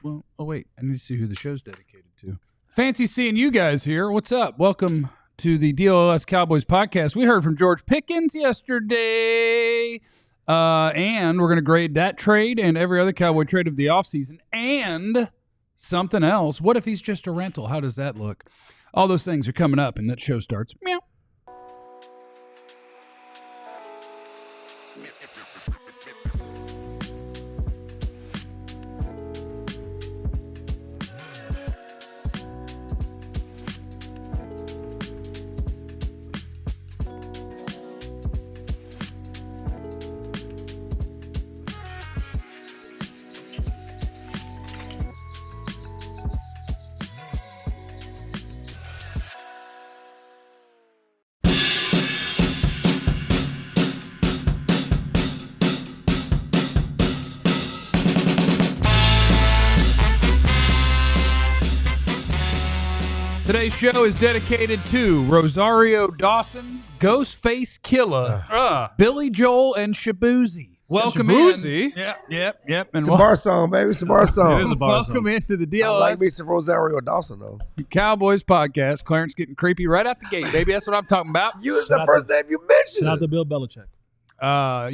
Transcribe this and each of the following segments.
Well, oh, wait. I need to see who the show's dedicated to. Fancy seeing you guys here. What's up? Welcome to the DLLS Cowboys podcast. We heard from George Pickens yesterday. And we're going to grade that trade and every other Cowboy trade of the offseason. And something else. What if he's just a rental? How does that look? All those things are coming up, and that show starts. Meow. Today's show is dedicated to Rosario Dawson, Ghostface Killer, Billy Joel, and Shabuzi. Welcome in. Yep. And it's a bar song, baby. It's a bar song. It is a bar song. Welcome into the DLLS. I like me some Rosario Dawson, though. Cowboys podcast. Clarence getting creepy right out the gate, baby. That's what I'm talking about. You was the first name you mentioned. Shout out to Bill Belichick.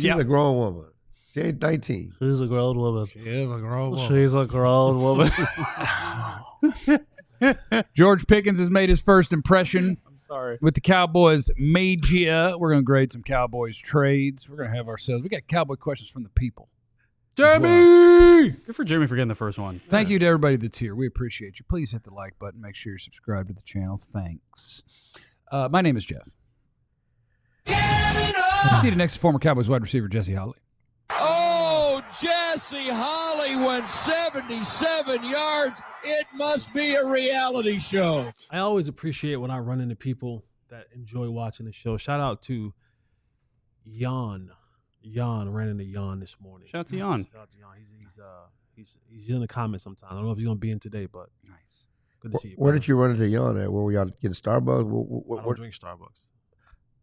She's a grown woman. She ain't 19. She's a grown woman. She is a grown woman. She's a grown woman. George Pickens has made his first impression. I'm sorry. With the Cowboys media. We're going to grade some Cowboys trades. We're going to have ourselves. We got Cowboy questions from the people. Jeremy! Well. Good for Jeremy for getting the first one. Thank you to everybody that's here. We appreciate you. Please hit the like button. Make sure you're subscribed to the channel. Thanks. My name is Jeff. Seated next to former Cowboys wide receiver Jesse Holley. Oh, Jesse Holley went 77 yards. It must be a reality show. I always appreciate when I run into people that enjoy watching the show. Shout out to Jan. Jan ran into Jan this morning. Shout out to Jan. Shout out to Jan. He's in the comments sometimes. I don't know if he's going to be in today, but nice. Good to see you. Where did you run into Jan at? Where were y'all getting Starbucks? I don't drink Starbucks.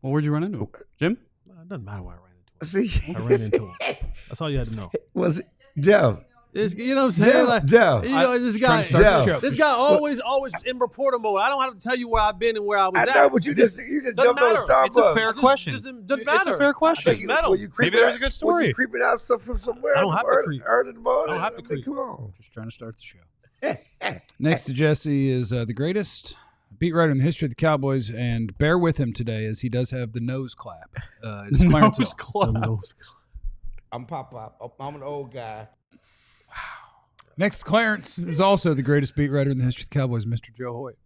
Well, where'd you run into him? Jim? It doesn't matter where I ran into him. See? I ran into him. That's all you had to know. Was it Jeff? You know what I'm saying? Jeff. You know, this guy always in reporter mode. I don't have to tell you where I've been and where I was at. I know, but you just jumped on Starbucks. It's a fair question. Doesn't matter. It's a fair question. Maybe there's a good story. Were you creeping out stuff from somewhere? I don't have to creep. Early in the morning? I don't have to creep. Come on. Just trying to start the show. Next to Jesse is the greatest beat writer in the history of the Cowboys, and bear with him today as he does have the nose clap. It's Clarence Nose clap. I'm Pop-Pop. I'm an old guy. Next to Clarence is also the greatest beat writer in the history of the Cowboys, Mr. Joe Hoyt.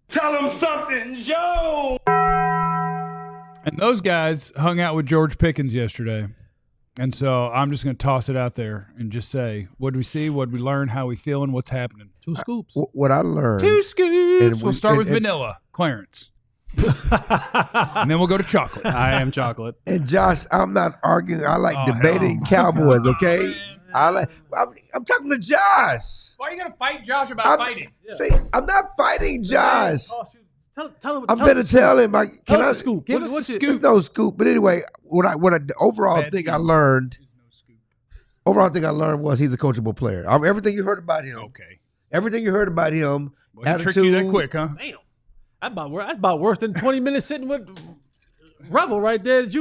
Tell him something, Joe! And those guys hung out with George Pickens yesterday. And so I'm just going to toss it out there and just say, what did we see? What did we learn? How we feeling? What's happening? 2 scoops. What I learned. 2 scoops. We'll start with vanilla, Clarence. And then we'll go to chocolate. I am chocolate. And Josh, I'm not arguing. I like debating Cowboys, okay? I'm talking to Josh. Why are you going to fight Josh about fighting? See, I'm not fighting Josh. Tell him. I'm going to tell him. Can I scoop? Give us a scoop. There's no scoop. But anyway, the overall thing I learned. Overall thing I learned was he's a coachable player. Everything you heard about him. Okay. Everying you heard about him. Well, he tricked you that quick, huh? Damn. That's about worse than 20 minutes sitting with Rebel right there. He's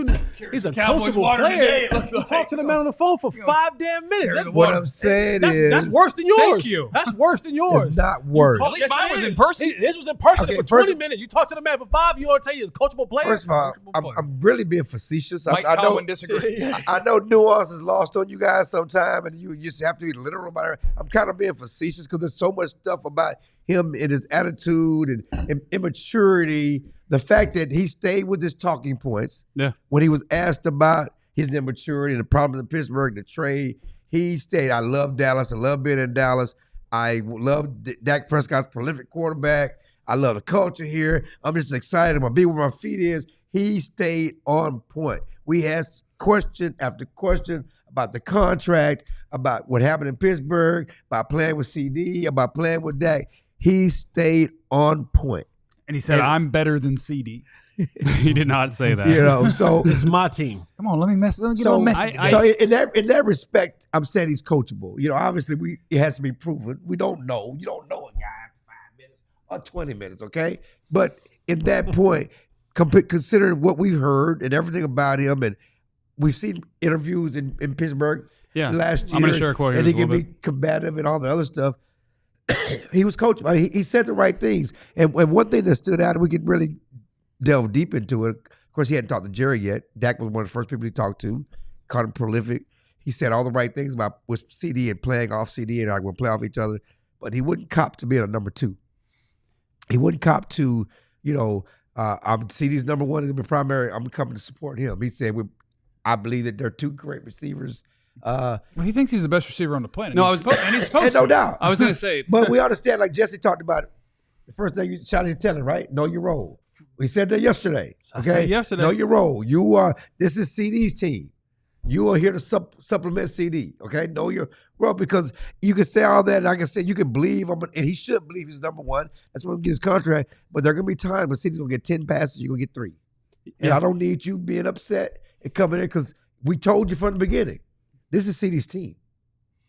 a coachable player. You talked to the man on the phone for 5 damn minutes. What I'm saying is that's worse than yours. Thank you. That's worse than yours. It's not worse. At least mine was in person. This was in person Okay, for 20 minutes. You talked to the man for 5. You ought to tell you he's a coachable player. First of all, I'm really being facetious. Mike I know, Tomlin disagrees. I know nuance is lost on you guys sometime, and you just have to be literal about it. I'm kind of being facetious because there's so much stuff about him and his attitude and immaturity. The fact that he stayed with his talking points when he was asked about his immaturity and the problems in Pittsburgh, the trade, he stayed. I love Dallas. I love being in Dallas. I love Dak Prescott's prolific quarterback. I love the culture here. I'm just excited. I'm going to be where my feet is. He stayed on point. We asked question after question about the contract, about what happened in Pittsburgh, about playing with CD, about playing with Dak. He stayed on point. And he said, I'm better than CD. He did not say that. You know, so It's my team. Come on, let me get a so, little messy. so in that respect, I'm saying he's coachable. You know, obviously it has to be proven. We don't know. You don't know a guy in 5 minutes or 20 minutes, okay? But at that point, considering what we've heard and everything about him, and we've seen interviews in Pittsburgh last year. I'm going to share a quote here. And he can be combative and all the other stuff. He was coachable. I mean, he said the right things. And one thing that stood out, and we could really delve deep into it. Of course, he hadn't talked to Jerry yet. Dak was one of the first people he talked to. Called him prolific. He said all the right things about with CD and playing off CD and we'll play off each other. But he wouldn't cop to being a number 2. He wouldn't cop to, I'm CD's number 1 is going to be primary. I'm coming to support him. He said, I believe that they're 2 great receivers. Well, he thinks he's the best receiver on the planet. No, and he's supposed no to. doubt. I was going to say. But we understand, like Jesse talked about, the first thing you shot his telling, right? Know your role. We said that yesterday. I Okay? said yesterday. Know your role. This is CD's team. You are here to supplement CD. Okay? Know your role, because you can say all that, and like I said, you can believe him, and he should believe he's number 1. That's when he gets his contract. But there are going to be times when CD's going to get 10 passes, you're going to get 3. And I don't need you being upset and coming in, because we told you from the beginning, this is CD's team.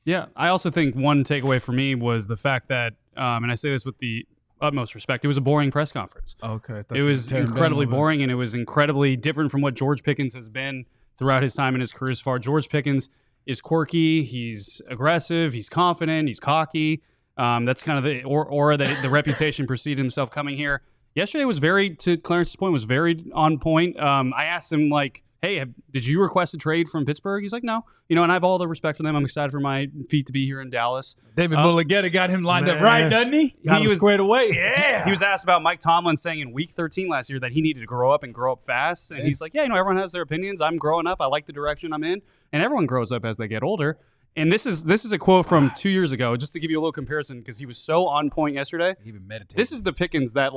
Yeah, I also think one takeaway for me was the fact that, and I say this with the utmost respect, it was a boring press conference. Okay. It was incredibly boring, and it was incredibly different from what George Pickens has been throughout his time in his career so far. George Pickens is quirky, he's aggressive, he's confident, he's cocky. That's kind of the aura that the reputation preceded himself coming here. Yesterday was to Clarence's point, was very on point. I asked him, like, hey, did you request a trade from Pittsburgh? He's like, no. And I have all the respect for them. I'm excited for my feet to be here in Dallas. David Mulligetta got him lined up right, doesn't he? He was squared away. Yeah. He was asked about Mike Tomlin saying in week 13 last year that he needed to grow up and grow up fast. And he's like, yeah, everyone has their opinions. I'm growing up. I like the direction I'm in. And everyone grows up as they get older. And this is a quote from 2 years ago, just to give you a little comparison, because he was so on point yesterday. He even meditated. This is the Pickens that,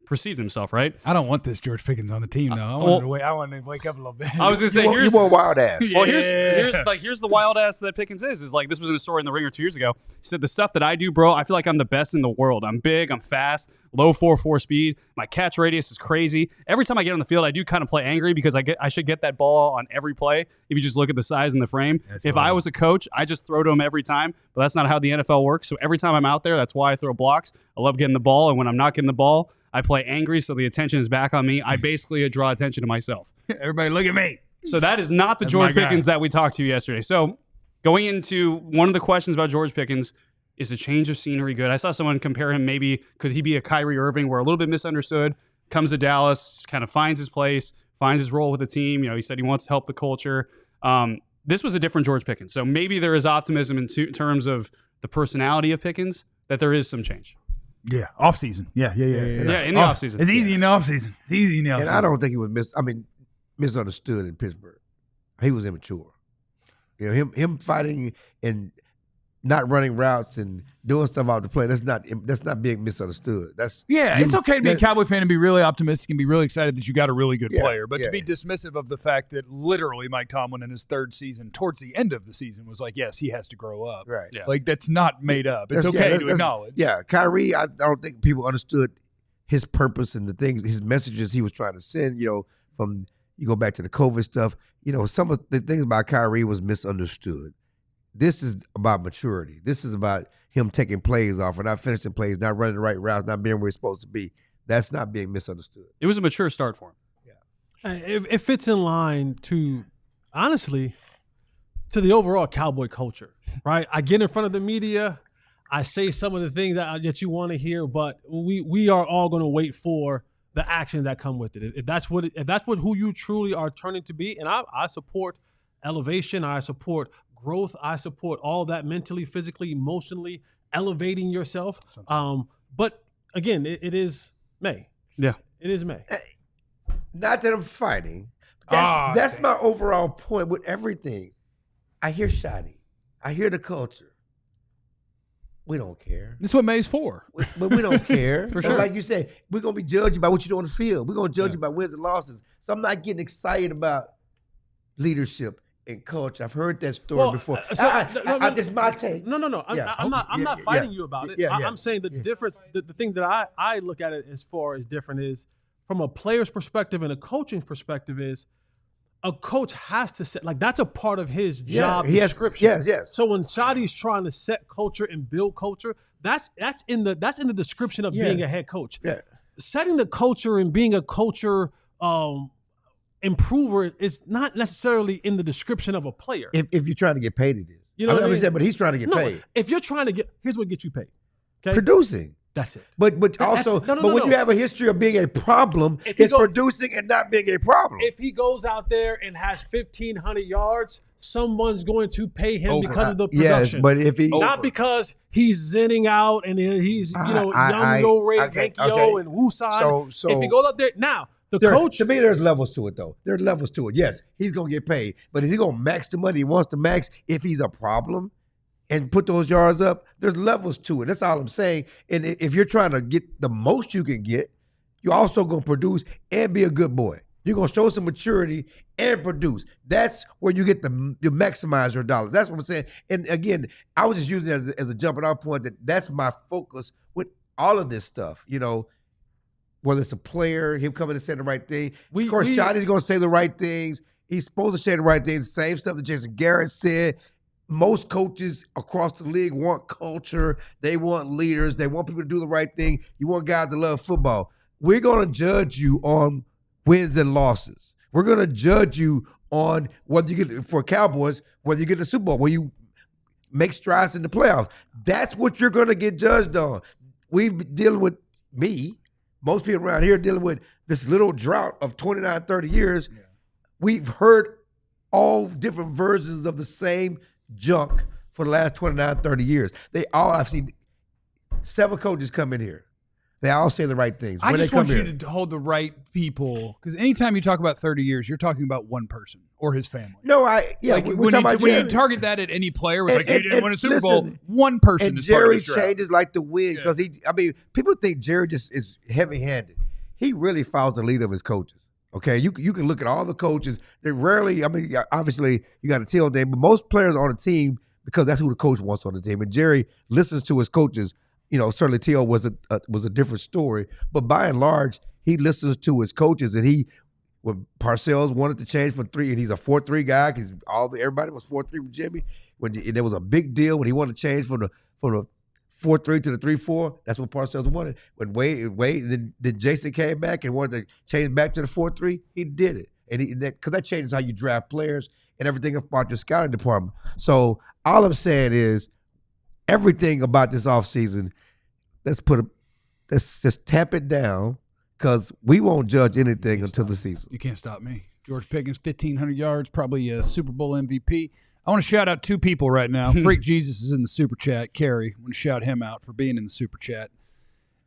preceded himself, right? I don't want this George Pickens on the team now. I want to wake up a little bit. I was going to say, you want wild ass. Well, here's the wild ass that Pickens is like, this was in a story in the Ringer 2 years ago. He said, the stuff that I do, bro, I feel like I'm the best in the world. I'm big, I'm fast, low 4.4 speed. My catch radius is crazy. Every time I get on the field, I do kind of play angry because I should get that ball on every play. If you just look at the size and the frame, if I was a coach, I just throw to him every time. But that's not how the NFL works. So every time I'm out there, that's why I throw blocks. I love getting the ball, and when I'm not getting the ball, I play angry, so the attention is back on me. I basically draw attention to myself. Everybody look at me. So that is not the George Pickens that we talked to yesterday. So going into one of the questions about George Pickens, is a change of scenery good? I saw someone compare him, maybe could he be a Kyrie Irving, where a little bit misunderstood, comes to Dallas, kind of finds his place, finds his role with the team. He said he wants to help the culture. This was a different George Pickens. So maybe there is optimism in terms of the personality of Pickens, that there is some change. Yeah, off season. Yeah, in the off season. It's easy in the off season. It's easy in the off season. And I don't think he was misunderstood in Pittsburgh. He was immature. Him fighting and not running routes and doing stuff out the play. That's not being misunderstood. It's okay to be a Cowboy fan and be really optimistic and be really excited that you got a really good player, but to be dismissive of the fact that literally Mike Tomlin in his 3rd season, towards the end of the season, was like, yes, he has to grow up. Right. Yeah. Like, that's not made up. It's okay to acknowledge. Yeah, Kyrie, I don't think people understood his purpose and the things, his messages he was trying to send. From you go back to the COVID stuff. Some of the things about Kyrie was misunderstood. This is about maturity. This is about him taking plays off or not finishing plays, not running the right routes, not being where he's supposed to be. That's not being misunderstood. It was a mature start for him. Yeah. It fits in line to, honestly, to the overall Cowboy culture, right? I get in front of the media. I say some of the things that you want to hear, but we are all going to wait for the actions that come with it. If that's what who you truly are turning to be, and I support elevation, I support growth, I support all that mentally, physically, emotionally, elevating yourself. But again, it is May. Yeah, it is May. Not that I'm fighting. That's my overall point with everything. I hear shiny. I hear the culture. We don't care. That's what May's for. But we don't care. For sure. Like you said, we're going to be judged by what you do on the field. We're going to judge you by wins and losses. So I'm not getting excited about leadership and culture. I've heard that story before. It's my take. No. I'm not fighting you about it. I'm saying the difference, the thing that I look at it as far as different is from a player's perspective and a coaching perspective is a coach has to set, like, that's a part of his job description. Yes. So when Shotty's trying to set culture and build culture, that's in the description of being a head coach. Yeah. Setting the culture and being a culture improver is not necessarily in the description of a player. If you're trying to get paid, it is. You know what I mean? But he's trying to get paid. If you're trying to here's what gets you paid. Okay? Producing. That's it. But also, when you have a history of being a problem, it's producing and not being a problem. If he goes out there and has 1,500 yards, someone's going to pay him because of the production. Yes, but if he not because he's zenning out and he's Young Ray Yankee-O and Wooside. So if he goes out there now, coach. To me, there's levels to it, though. There's levels to it. Yes, he's gonna get paid, but is he gonna max the money he wants to max if he's a problem? And put those yards up, there's levels to it. That's all I'm saying. And if you're trying to get the most you can get, you're also going to produce and be a good boy. You're going to show some maturity and produce. That's where you get you maximize your dollars. That's what I'm saying. And again, I was just using it as a jumping off point that's my focus with all of this stuff. You know, whether it's a player, him coming to say the right thing. Of course, Shotty's going to say the right things. He's supposed to say the right things. The same stuff that Jason Garrett said. Most coaches across the league want culture. They want leaders. They want people to do the right thing. You want guys to love football. We're going to judge you on wins and losses. We're going to judge you on whether you get, for Cowboys, whether you get the Super Bowl, whether you make strides in the playoffs. That's what you're going to get judged on. We've been dealing with most people around here dealing with this little drought of 29, 30 years. Yeah. We've heard all different versions of the same junk for the last 29, 30 years. I've seen 7 coaches come in here. They all say the right things. I just want you to hold the right people, because anytime you talk about 30 years, you're talking about one person or his family. No, when you target that at any player, it's like, he didn't win a Super Bowl, one person is part of the drought. Jerry changes like the wind, because people think Jerry just is heavy-handed. He really follows the lead of his coaches. Okay, you can look at all the coaches. They rarely, obviously you got to tell them, but most players on the team, because that's who the coach wants on the team. And Jerry listens to his coaches. You know, certainly T.O. was a different story, but by and large, he listens to his coaches. And when Parcells wanted to change from 3, and he's a 4-3 guy, because everybody was 4-3 with Jimmy. When there was a big deal when he wanted to change from the 4-3 to the 3-4, that's what Parcells wanted. When then Jason came back and wanted to change back to the 4-3, he did it. And because that changes how you draft players and everything about your scouting department. So all I'm saying is everything about this offseason, let's just tap it down, because we won't judge anything until the season. You can't stop me. George Pickens, 1,500 yards, probably a Super Bowl MVP. I want to shout out 2 people right now. Freak Jesus is in the Super Chat. Kerry, I want to shout him out for being in the Super Chat.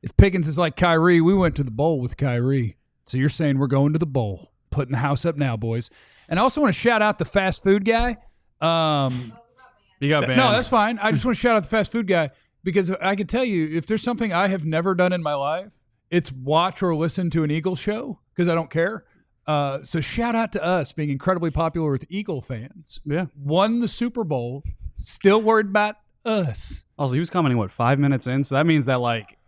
If Pickens is like Kyrie, we went to the bowl with Kyrie. So you're saying we're going to the bowl. Putting the house up now, boys. And I also want to shout out the fast food guy. You got banned. No, that's fine. I just want to shout out the fast food guy, because I can tell you, if there's something I have never done in my life, it's watch or listen to an Eagles show, because I don't care. So shout out to us being incredibly popular with Eagle fans. Yeah. Won the Super Bowl, still worried about us. Also, he was commenting, 5 minutes in? So that means that,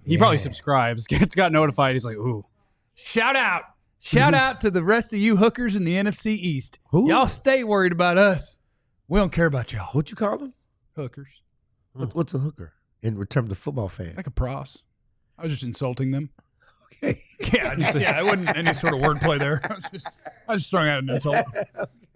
he probably subscribes, got notified. He's like, ooh. Shout out. Shout out to the rest of you hookers in the NFC East. Who? Y'all stay worried about us. We don't care about y'all. What you call them? Hookers. What's a hooker in terms of football fan? Like a pros. I was just insulting them. Okay. Yeah, I wasn't any sort of wordplay there. I was just throwing out an insult.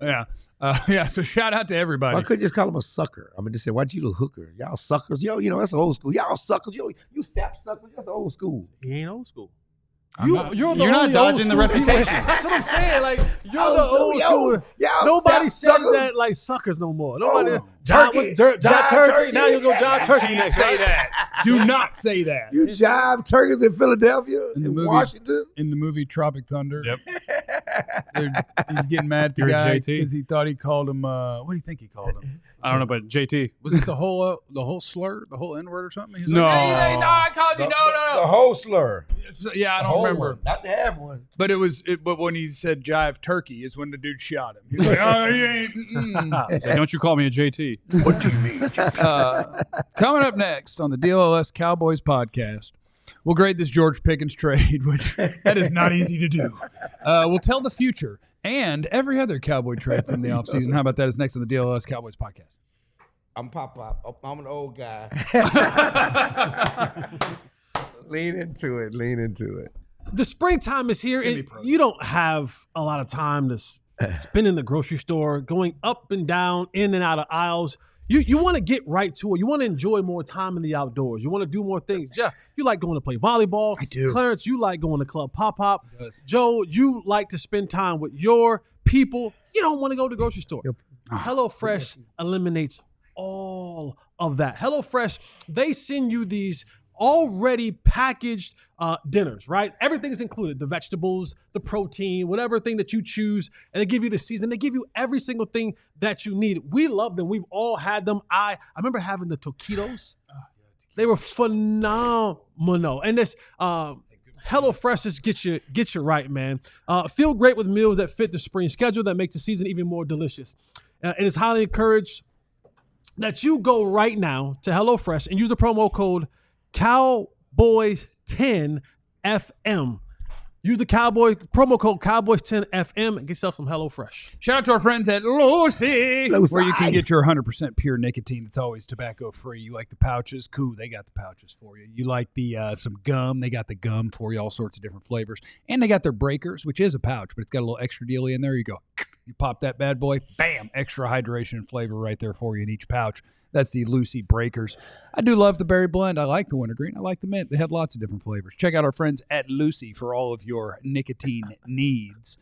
Yeah. So shout out to everybody. Why couldn't you just call him a sucker? Just say, why'd you a hooker? Y'all suckers. Yo, that's old school. Y'all suckers. You sap suckers. That's old school. He ain't old school. You're not dodging the reputation. That's what I'm saying. You're the old school. Nobody says that like suckers no more. Nobody. Jive turkey. Now you'll go jive turkey next. Say that. Do not say that. You jive turkeys in Philadelphia, in Washington. In the movie Tropic Thunder. Yep. He's getting mad at the guy because he thought he called him. What do you think he called him? I don't know, but JT. Was it the whole slur, the whole N-word or something? He's no. Like, hey, no, I called you. No. The whole slur. Yeah, I don't remember. One. Not to have one. But but when he said jive turkey is when the dude shot him. He's like, oh, you ain't. Like, don't you call me a JT. What do you mean? Coming up next on the DLLS Cowboys podcast, We'll grade this George Pickens trade, which that is not easy to do. We'll tell the future and every other Cowboy trade from the offseason. How about that? Is next on the DLLS Cowboys podcast. I'm Pop. I'm an old guy. Lean into it. Lean into it. The springtime is here, and Semi-pro. you don't have a lot of time to spend in the grocery store, going up and down, in and out of aisles. You want to get right to it. You want to enjoy more time in the outdoors. You want to do more things. Jeff, you like going to play volleyball. I do. Clarence, you like going to Club Pop. He does. Joe, you like to spend time with your people. You don't want to go to the grocery store. HelloFresh eliminates all of that. HelloFresh, they send you these already packaged dinners, right? Everything is included. The vegetables, the protein, whatever thing that you choose. And they give you the season. They give you every single thing that you need. We love them. We've all had them. I remember having the taquitos. They were phenomenal. And this HelloFresh just get you right, man. Feel great with meals that fit the spring schedule that makes the season even more delicious. It is highly encouraged that you go right now to HelloFresh and use the promo code Cowboys10FM. Use the promo code Cowboys10FM and get yourself some HelloFresh. Shout out to our friends at Lucy, Lucy. where you can get your 100% pure nicotine. It's always tobacco-free. You like the pouches? Cool, they got the pouches for you. You like the some gum? They got the gum for you, all sorts of different flavors. And they got their breakers, which is a pouch, but it's got a little extra dealie in there. You go, you pop that bad boy, bam, extra hydration and flavor right there for you in each pouch. That's the Lucy Breakers. I do love the berry blend. I like the wintergreen. I like the mint. They have lots of different flavors. Check out our friends at Lucy for all of your nicotine needs.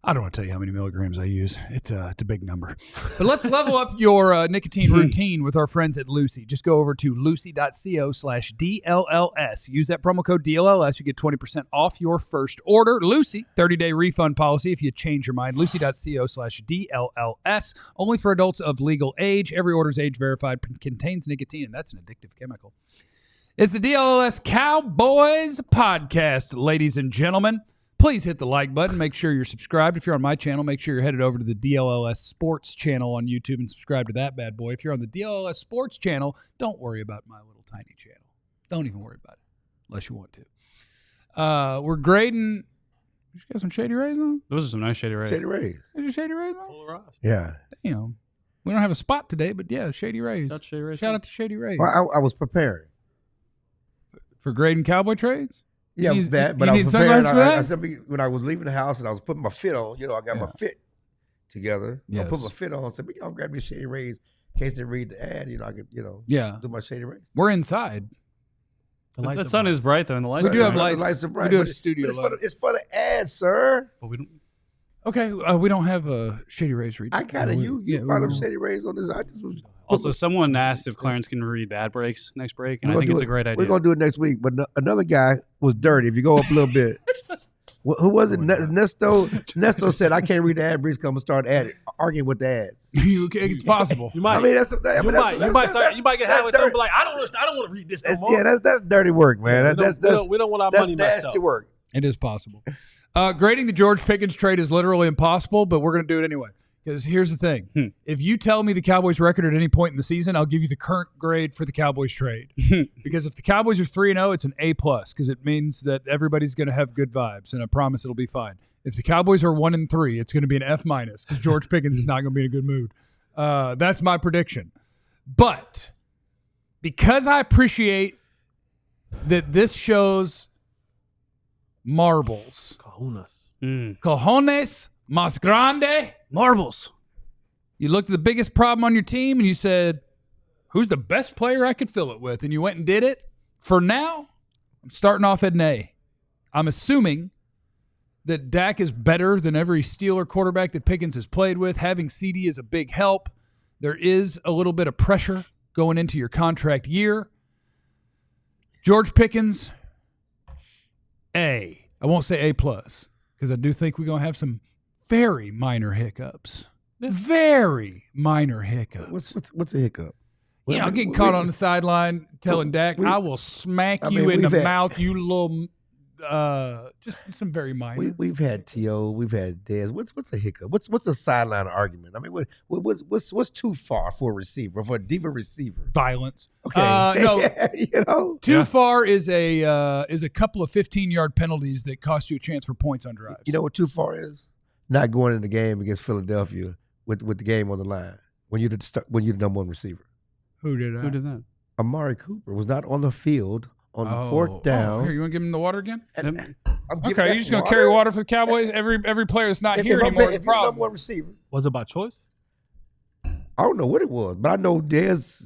I don't want to tell you how many milligrams I use. It's a big number. But let's level up your nicotine routine with our friends at Lucy. Just go over to lucy.co/DLLS. Use that promo code DLLS. You get 20% off your first order. Lucy, 30-day refund policy if you change your mind. Lucy.co/DLLS. Only for adults of legal age. Every order is age verified. Contains nicotine, and that's an addictive chemical. It's the DLLS Cowboys podcast, ladies and gentlemen. Please hit the like button. Make sure you're subscribed. If you're on my channel, make sure you're headed over to the DLLS Sports channel on YouTube and subscribe to that bad boy. If you're on the DLLS Sports channel, don't worry about my little tiny channel. Don't even worry about it unless you want to. We're grading. You got some Shady Rays on? Those are some nice Shady Rays. Shady Rays. Is your Shady Rays on? Polarized. Yeah. Damn. We don't have a spot today, but yeah, Shady Rays. That's Shady Rays. Shout out to Shady Rays. Well, I was preparing. For grading Cowboy trades? Yeah, You need- that. But you I need was preparing. sunglasses for that? I said when I was leaving the house and I was putting my fit on, I got my fit together. Yes. I put my fit on. I said, I'll grab me a Shady Rays in case they read the ad. I could, Yeah. do my Shady Rays. We're inside. The sun is bright though, and the lights. We do are have bright. lights. are We bright, do but have studio it's for the ad, sir. But we don't. Okay, we don't have a Shady Rays read. I got it. You brought up Shady Rays on this. I just was. Also, someone asked if Clarence can read the ad breaks next break, and I We're think gonna it's do a great idea. We're gonna do it next week. But another guy was dirty. If you go up a little bit, who was it? Nesto. Nesto said, "I can't read the ad breaks. Come and start arguing with the ad." It's possible. You might. I mean, that's you might get halfway through and be like, I don't want to read this no more. Yeah, that's dirty work, man. We don't want our money messed nasty up. work. It is possible. Grading the George Pickens trade is literally impossible, but we're going to do it anyway. Because here's the thing. If you tell me the Cowboys record at any point in the season, I'll give you the current grade for the Cowboys trade. Because if the Cowboys are 3-0, it's an A+, because it means that everybody's going to have good vibes, and I promise it'll be fine. If the Cowboys are 1-3, it's going to be an F-, because George Pickens is not going to be in a good mood. That's my prediction. But because I appreciate that this shows marbles. Cojones más grande. Marbles. You looked at the biggest problem on your team and you said, who's the best player I could fill it with? And you went and did it. For now, I'm starting off at an A. I'm assuming that Dak is better than every Steeler quarterback that Pickens has played with. Having CD is a big help. There is a little bit of pressure going into your contract year. George Pickens, A. I won't say A+, because I do think we're going to have some very minor hiccups. Very minor hiccups. What's a hiccup? Getting caught on the sideline telling Dak, I will smack you in the mouth, you little just some very minor. We've had T.O., we've had Dez. What's a hiccup? What's a sideline argument? I mean, what's too far for a receiver, for a diva receiver? Violence. Okay, No, too far is a couple of 15-yard penalties that cost you a chance for points on drives. You know what too far is? Not going in the game against Philadelphia with the game on the line when you're the number one receiver. Who did that? Who did that? Amari Cooper was not on the field on the fourth down. Here, you want to give him the water again? Okay, You're just going to carry water for the Cowboys? Every player that's not here anymore is a problem. Number one receiver. Was it by choice? I don't know what it was, but I know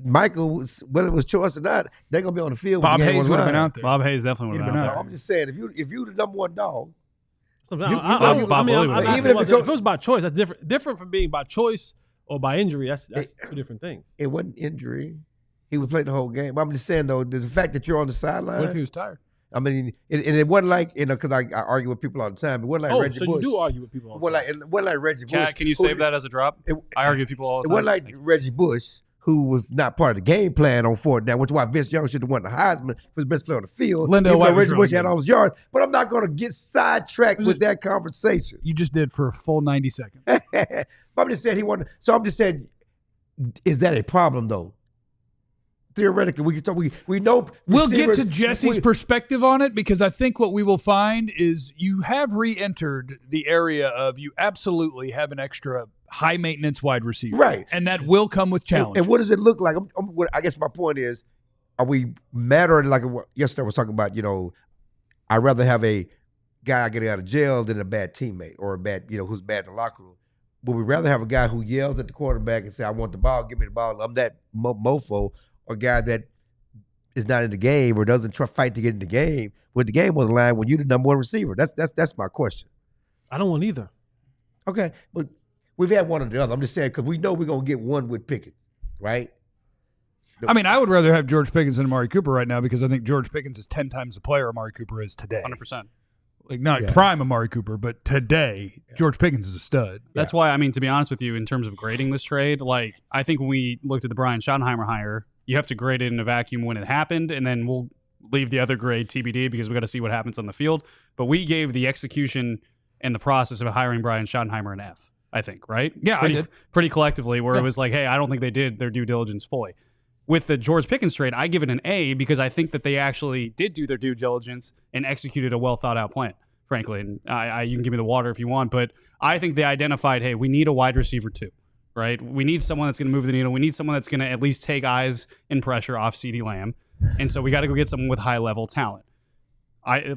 Michael, whether it was choice or not, they're going to be on the field. Bob Hayes would have been out there. Bob Hayes definitely would have been out there. I'm just saying, if you the number one dog. If it was by choice, that's different from being by choice or by injury. That's two different things. It wasn't injury. He was playing the whole game. But I'm just saying, though, the fact that you're on the sideline. What if he was tired? I mean, it wasn't like, because I argue with people all the time. It wasn't like Reggie Bush. You do argue with people all the time. It wasn't like Reggie Bush. Can you save that as a drop? I argue with people all the time. It wasn't like Reggie Bush, who was not part of the game plan on fourth down, which is why Vince Young should have won the Heisman for the best player on the field. Even though Reggie Bush had all his yards. But I'm not going to get sidetracked with that conversation. You just did for a full 90 seconds. But I'm just saying he won. So I'm just saying, is that a problem, though? Theoretically, we know. We'll get to Jesse's perspective on it, because I think what we will find is you have re-entered the area of you absolutely have an extra high-maintenance wide receiver. Right. And that will come with challenges. And what does it look like? I guess my point is, are we mattering like yesterday I was talking about, I'd rather have a guy getting out of jail than a bad teammate or a bad, who's bad in the locker room. Would we rather have a guy who yells at the quarterback and say, I want the ball, give me the ball, I'm that mofo, or a guy that is not in the game or doesn't fight to get in the game with the game on the line when you're the number one receiver? That's my question. I don't want either. Okay, but we've had one or the other. I'm just saying, because we know we're going to get one with Pickens, right? I mean, I would rather have George Pickens than Amari Cooper right now, because I think George Pickens is 10 times the player Amari Cooper is today. 100%. Like, not prime Amari Cooper, but today, George Pickens is a stud. That's why, I mean, to be honest with you, in terms of grading this trade, like, I think when we looked at the Brian Schottenheimer hire, you have to grade it in a vacuum when it happened, and then we'll leave the other grade TBD because we got to see what happens on the field. But we gave the execution and the process of hiring Brian Schottenheimer an F, I think, right? Yeah, I did. Pretty collectively, where it was like, hey, I don't think they did their due diligence fully. With the George Pickens trade, I give it an A because I think that they actually did do their due diligence and executed a well-thought-out plan, frankly. And you can give me the water if you want, but I think they identified, hey, we need a wide receiver too. Right? We need someone that's going to move the needle. We need someone that's going to at least take eyes and pressure off CeeDee Lamb. And so we got to go get someone with high-level talent.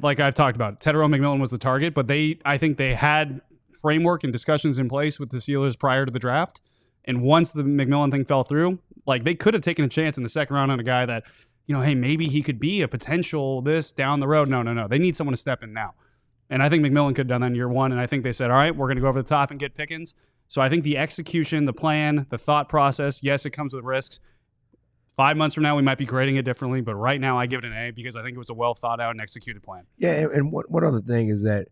Like I've talked about, Tedero McMillan was the target, but I think they had framework and discussions in place with the Steelers prior to the draft. And once the McMillan thing fell through, like they could have taken a chance in the second round on a guy that, hey, maybe he could be a potential this down the road. No. They need someone to step in now. And I think McMillan could have done that in year one. And I think they said, all right, we're going to go over the top and get Pickens. So I think the execution, the plan, the thought process, yes, it comes with risks. 5 months from now, we might be grading it differently, but right now I give it an A because I think it was a well thought out and executed plan. Yeah, and one other thing is that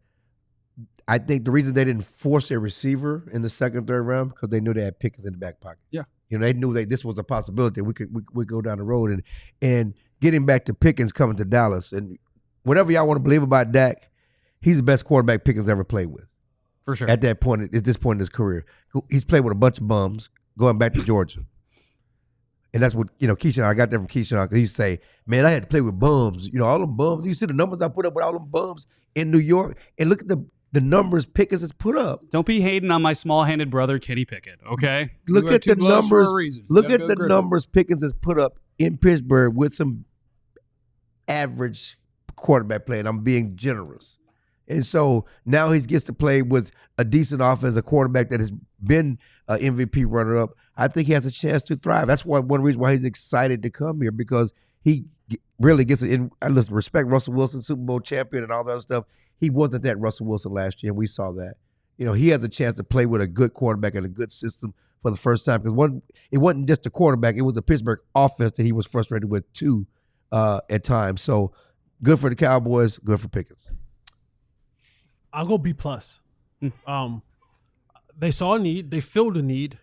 I think the reason they didn't force a receiver in the second, third round because they knew they had Pickens in the back pocket. Yeah, they knew that this was a possibility. We could go down the road and getting back to Pickens coming to Dallas, and whatever y'all want to believe about Dak, he's the best quarterback Pickens ever played with. For sure. At that point, at this point in his career, he's played with a bunch of bums going back to Georgia, and that's what Keyshawn. I got that from Keyshawn because he say, "Man, I had to play with bums. All them bums. You see the numbers I put up with all them bums in New York, and look at the numbers Pickens has put up. Don't be hating on my small-handed brother, Kenny Pickett. Okay, look at the numbers. Look at the numbers Pickens has put up in Pittsburgh with some average quarterback play, and I'm being generous. And so now he gets to play with a decent offense, a quarterback that has been an MVP runner-up. I think he has a chance to thrive. That's one reason why he's excited to come here, because he really gets it in. Listen, respect Russell Wilson, Super Bowl champion and all that other stuff. He wasn't that Russell Wilson last year, and we saw that. He has a chance to play with a good quarterback and a good system for the first time, because it wasn't just a quarterback. It was the Pittsburgh offense that he was frustrated with too at times. So good for the Cowboys, good for Pickens. I'll go B+. They saw a need. They filled a need.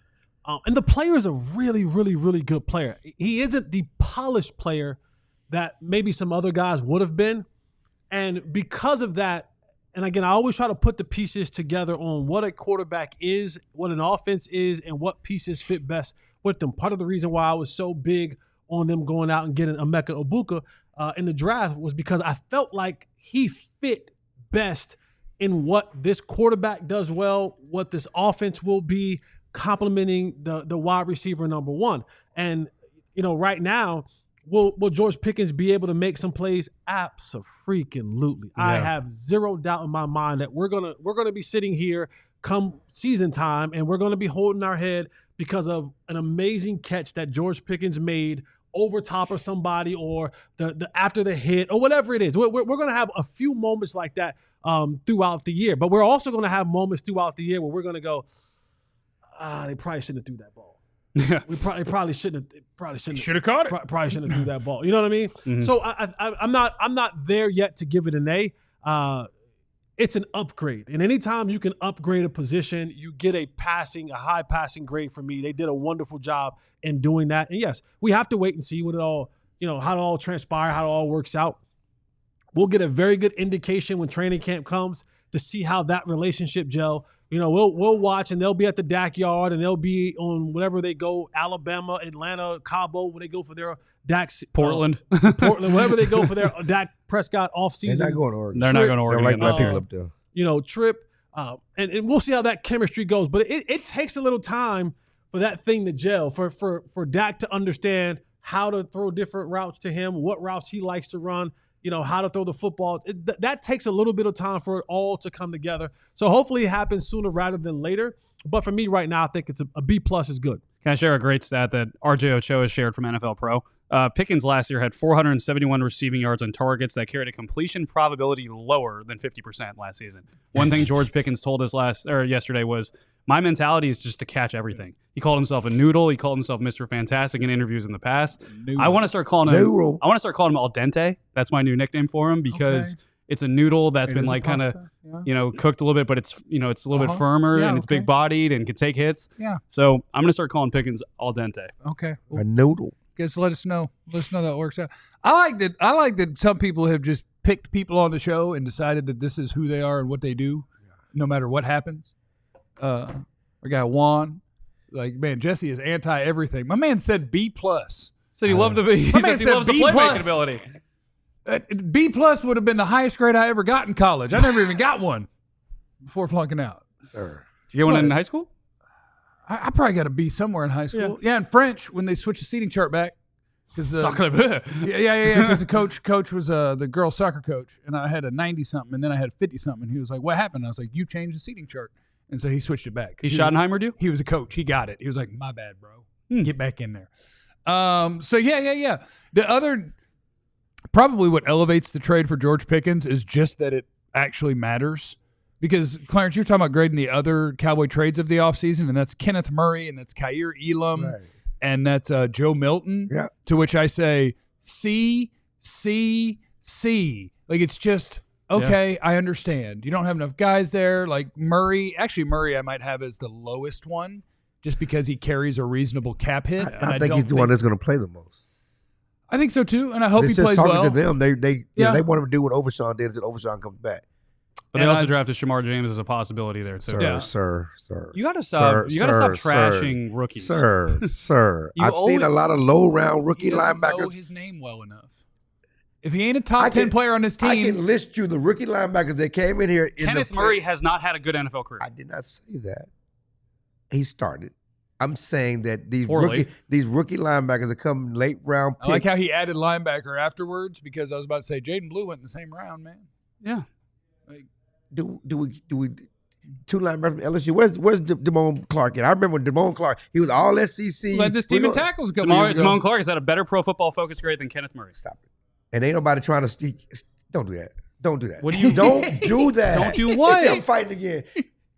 And the player is a really, really, really good player. He isn't the polished player that maybe some other guys would have been. And because of that, and again, I always try to put the pieces together on what a quarterback is, what an offense is, and what pieces fit best with them. Part of the reason why I was so big on them going out and getting Emeka Egbuka in the draft was because I felt like he fit best in what this quarterback does well, what this offense will be, complementing the wide receiver number one. And, right now, will George Pickens be able to make some plays? Abso-freaking-lutely. Yeah. I have zero doubt in my mind that we're gonna be sitting here come season time, and we're gonna be holding our head because of an amazing catch that George Pickens made over top of somebody, or the after the hit, or whatever it is. We're gonna have a few moments like that throughout the year, but we're also gonna have moments throughout the year where we're gonna go, they probably shouldn't have threw that ball. Yeah, we probably shouldn't have should have caught it. Probably shouldn't have threw that ball. You know what I mean? Mm-hmm. So I'm not there yet to give it an A. It's an upgrade, and anytime you can upgrade a position, you get a high passing grade for me. They did a wonderful job in doing that. And yes, we have to wait and see what it all, how it all transpires, how it all works out. We'll get a very good indication when training camp comes to see how that relationship gel. We'll watch, and they'll be at the Dak yard, and they'll be on whatever they go, Alabama, Atlanta, Cabo, when they go for their Dak. Portland, wherever they go for their Dak Prescott offseason. They're not going to Oregon. They're not going to Oregon. They're like black people up there. Trip, and we'll see how that chemistry goes. But it takes a little time for that thing to gel, for Dak to understand how to throw different routes to him, what routes he likes to run, how to throw the football. That takes a little bit of time for it all to come together. So hopefully it happens sooner rather than later. But for me right now, I think it's a B+ is good. Can I share a great stat that RJ Ochoa shared from NFL Pro? Pickens last year had 471 receiving yards on targets that carried a completion probability lower than 50% last season. One thing George Pickens told us yesterday was, my mentality is just to catch everything. He called himself a noodle. He called himself Mr. Fantastic in interviews in the past. Noodle. I want to start calling him al dente. That's my new nickname for him, because it's a noodle that's been like kind of, cooked a little bit, but it's, it's a little bit firmer, and it's big bodied and can take hits. Yeah. So I'm going to start calling Pickens al dente. Okay. A noodle. Guess let us know. Let us know that works out. I like that some people have just picked people on the show and decided that this is who they are and what they do, no matter what happens. We got Juan. Like, man, Jesse is anti everything. My man said B+. Said he loved the he loves the playmaking ability. B+ would have been the highest grade I ever got in college. I never even got one before flunking out. Sir. Did you get one in high school? I probably got a B somewhere in high school. Yeah, in French, when they switched the seating chart back. Soccer. Because the coach was the girls' soccer coach, and I had a 90-something, and then I had a 50-something. And he was like, what happened? I was like, you changed the seating chart. And so he switched it back. He Schottenheimered you? He was a coach. He got it. He was like, my bad, bro. Get back in there. The other, probably what elevates the trade for George Pickens is just that it actually matters. Because, Clarence, you're talking about grading the other Cowboy trades of the offseason, and that's Kenneth Murray, and that's Kaiir Elam, and that's Joe Milton, to which I say, C. Like, it's just, okay, I understand. You don't have enough guys there. Like Murray I might have as the lowest one just because he carries a reasonable cap hit. I think he's the one that's going to play the most. I think so, too, and I hope he plays well. Talking to them, they want him to do what Overshawn did until Overshawn comes back. But they also drafted Shamar James as a possibility there too. Sir. You got to stop. You got to stop trashing rookies, sir. I've seen a lot of low-round rookie linebackers. Know his name well enough. If he ain't a top 10 player on this team, I can list you the rookie linebackers that came in here. Kenneth Murray has not had a good NFL career. I did not say that. He started. I'm saying that these rookie linebackers that come late round picks. I like how he added linebacker afterwards, because I was about to say Jaden Blue went in the same round, man. Yeah. Like, do we two linebackers from LSU? Where's Damone Clark at? I remember when Damone Clark, he was all SEC. Led this team in tackles a couple years ago. Damone Clark has had a better Pro Football Focus grade than Kenneth Murray. Stop it. And ain't nobody trying to speak. Don't do that. Don't do that. What do you don't do that? Don't do what? See, I'm fighting again.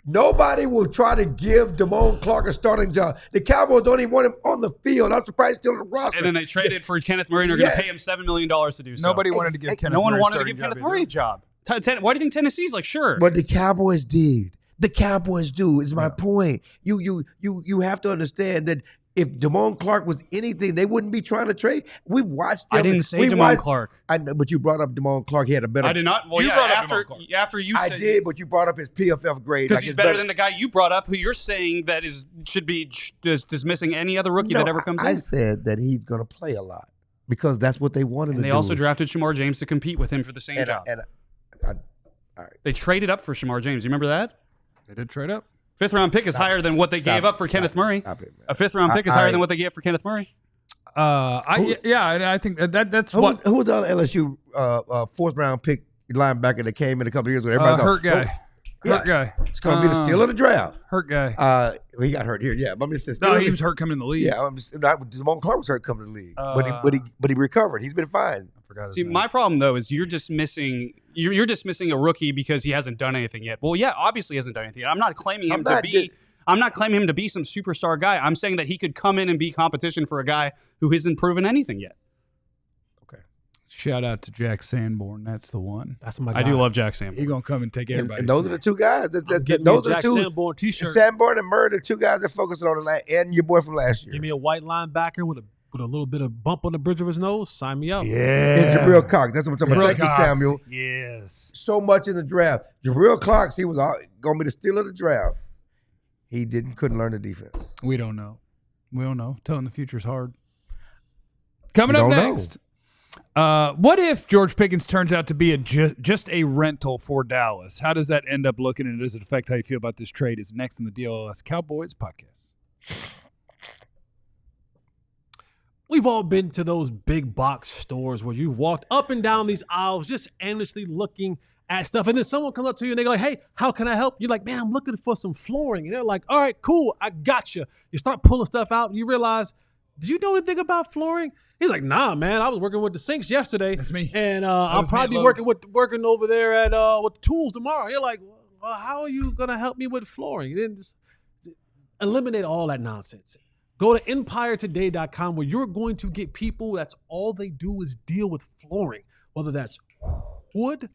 Nobody will try to give Damone Clark a starting job. The Cowboys don't even want him on the field. I'm surprised he's still on the roster. And then they traded for Kenneth Murray, and they're going to pay him $7 million to do so. Nobody wanted to give Kenneth Murray. No one wanted to give Kenneth Murray a job. Why do you think Tennessee's like, sure? But the Cowboys did. The Cowboys do, is my point. You have to understand that If Damone Clark was anything, they wouldn't be trying to trade. We watched them. I didn't say Damone Clark. I know, but you brought up Damone Clark. He had a better. I did not. Well, You yeah, brought up after you I said did, but you brought up his PFF grade. because he's better than the guy you brought up, who you're saying that should be just dismissing any other rookie that ever comes I in. said that he's going to play a lot because that's what they wanted And to they do. also drafted Shamar James to compete with him for the same job. They traded up for Shamar James. You remember that? They did trade up. 5th round pick is higher than what they gave up for Kenneth Murray. Stop it, man. A 5th round pick is higher than what they gave for Kenneth Murray. I think that's Who what was the other LSU 4th round pick linebacker that came in a couple of years ago? Everybody hurt thought, guy. Yeah. Hurt guy. It's going to be the steal of the draft. Hurt guy. He got hurt here. Yeah, but I'm just saying. No, he was hurt coming in the league. Yeah, Damone Clark was hurt coming to the league, but he recovered. He's been fine. I forgot his See, name. my problem though is you're dismissing a rookie because he hasn't done anything yet. Well, yeah, obviously he hasn't done anything yet. I'm not claiming him to be some superstar guy. I'm saying that he could come in and be competition for a guy who hasn't proven anything yet. Shout out to Jack Sanborn. That's the one. That's my guy. I do love Jack Sanborn. He's gonna come and take everybody. And those are the two guys. Get Those me a are the Jack two. Sanborn t-shirt. Sanborn and Murray, the two guys that focused on and your boy from last year. Give me a white linebacker with a little bit of bump on the bridge of his nose. Sign me up. It's Jabril Cox. That's what I'm talking about. Thank you, Samuel. Yes. So much in the draft. Jabril Cox, he was going to be the steal of the draft. He couldn't learn the defense. We don't know. Telling the future's hard. Coming up next. What if George Pickens turns out to be just a rental for Dallas? How does that end up looking, and does it affect how you feel about this trade? Is next in the DLLS Cowboys podcast. We've all been to those big box stores where you walked up and down these aisles just aimlessly looking at stuff. And then someone comes up to you and they're like, hey, how can I help? You're like, man, I'm looking for some flooring. And they're like, all right, cool, I got you. You start pulling stuff out and you realize, do you know anything about flooring? He's like, nah, man, I was working with the sinks yesterday. That's me. And I'll probably be working over there at with the tools tomorrow. You're like, well, how are you going to help me with flooring? You didn't just eliminate all that nonsense. Go to EmpireToday.com where you're going to get people that's all they do is deal with flooring, whether that's wood,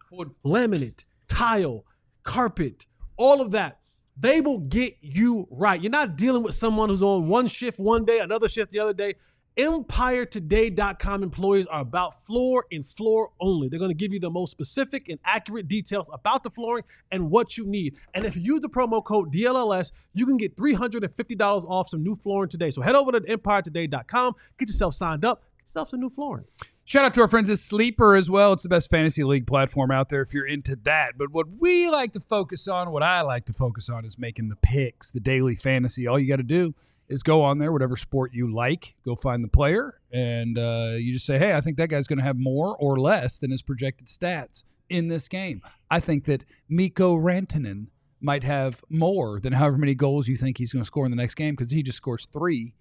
laminate, tile, carpet, all of that. They will get you right. You're not dealing with someone who's on one shift one day, another shift the other day. EmpireToday.com employees are about floor and floor only. They're going to give you the most specific and accurate details about the flooring and what you need. And if you use the promo code DLLS, you can get $350 off some new flooring today. So head over to EmpireToday.com, get yourself signed up, get yourself some new flooring. Shout out to our friends at Sleeper as well. It's the best fantasy league platform out there if you're into that. But what we like to focus on, what I like to focus on is making the picks, the daily fantasy. All you got to do is go on there, whatever sport you like, go find the player, and you just say, hey, I think that guy's going to have more or less than his projected stats in this game. I think that Mikko Rantanen might have more than however many goals you think he's going to score in the next game because he just scores 3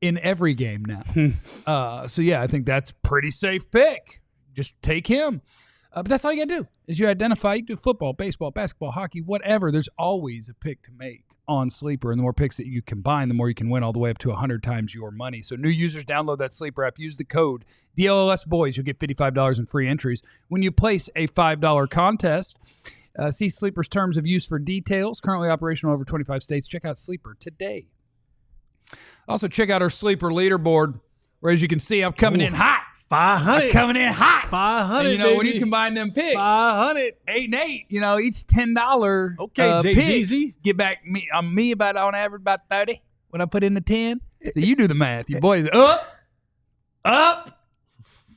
in every game now. So, yeah, I think that's pretty safe pick. Just take him. But that's all you got to do is you identify. You do football, baseball, basketball, hockey, whatever. There's always a pick to make on Sleeper. And the more picks that you combine, the more you can win all the way up to 100 times your money. So new users, download that Sleeper app. Use the code DLLS Boys. You'll get $55 in free entries. When you place a $5 contest, see Sleeper's terms of use for details. Currently operational over 25 states. Check out Sleeper today. Also, check out our Sleeper leaderboard, where as you can see, I'm coming in hot. 500. I'm coming in hot. 500, and, baby. when you combine them picks, 500. 8 and 8, each $10 Okay, pick, JGZ. get back me about on average about 30 when I put in the 10. So you do the math. Your boys up.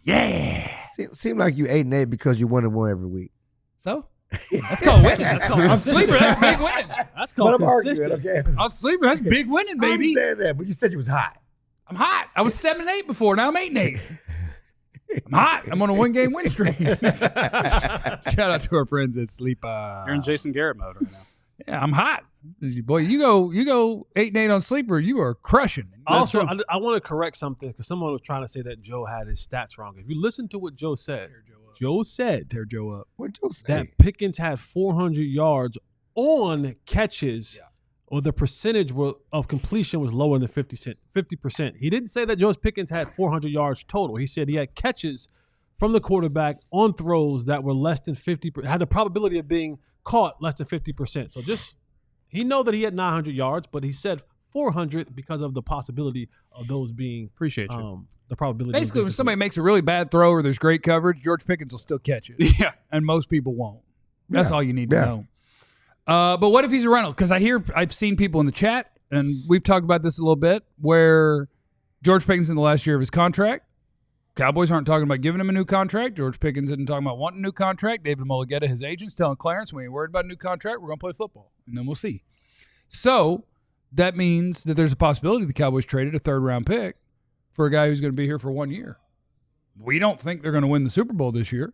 Yeah. Seem like you 8 and 8 because you won one every week. So that's called winning. That's called on Sleeper. That's big winning. That's called But I'm arguing, consistent. okay? On Sleeper, that's big winning, I baby. understand that, but you said you was hot. I'm hot. I was 7 and 8 before. Now I'm 8 and 8. I'm hot. I'm on a 1-game win streak. Shout out to our friends at Sleeper. You're in Jason Garrett mode right now. Yeah, I'm hot. Boy, you go 8 and 8 on Sleeper, you are crushing. Also, I want to correct something because someone was trying to say that Joe had his stats wrong. If you listen to what Joe said, Joe said tear Joe up. What Joe say? that Pickens had 400 yards on catches, or the percentage of completion was lower than 50%. He didn't say that George Pickens had 400 yards total. He said he had catches from the quarterback on throws that were less than 50%, had the probability of being caught less than 50%. So he know that he had 900 yards, but he said 400 because of the possibility of those being Appreciate you. the probability. Basically, when somebody makes a really bad throw or there's great coverage, George Pickens will still catch it. Yeah. And most people won't. That's all you need to Yeah. know. But what if he's a rental? Because I've seen people in the chat, and we've talked about this a little bit, where George Pickens in the last year of his contract, Cowboys aren't talking about giving him a new contract. George Pickens isn't talking about wanting a new contract. David Mulligetta, his agent's telling Clarence, we ain't worried about a new contract. We're going to play football, and then we'll see. So that means that there's a possibility the Cowboys traded a third-round pick for a guy who's going to be here for 1 year. We don't think they're going to win the Super Bowl this year.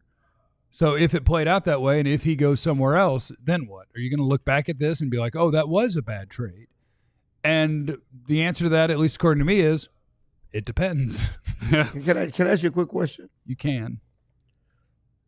So if it played out that way and if he goes somewhere else, then what? Are you going to look back at this and be like, oh, that was a bad trade? And the answer to that, at least according to me, is it depends. Can I ask you a quick question? You can.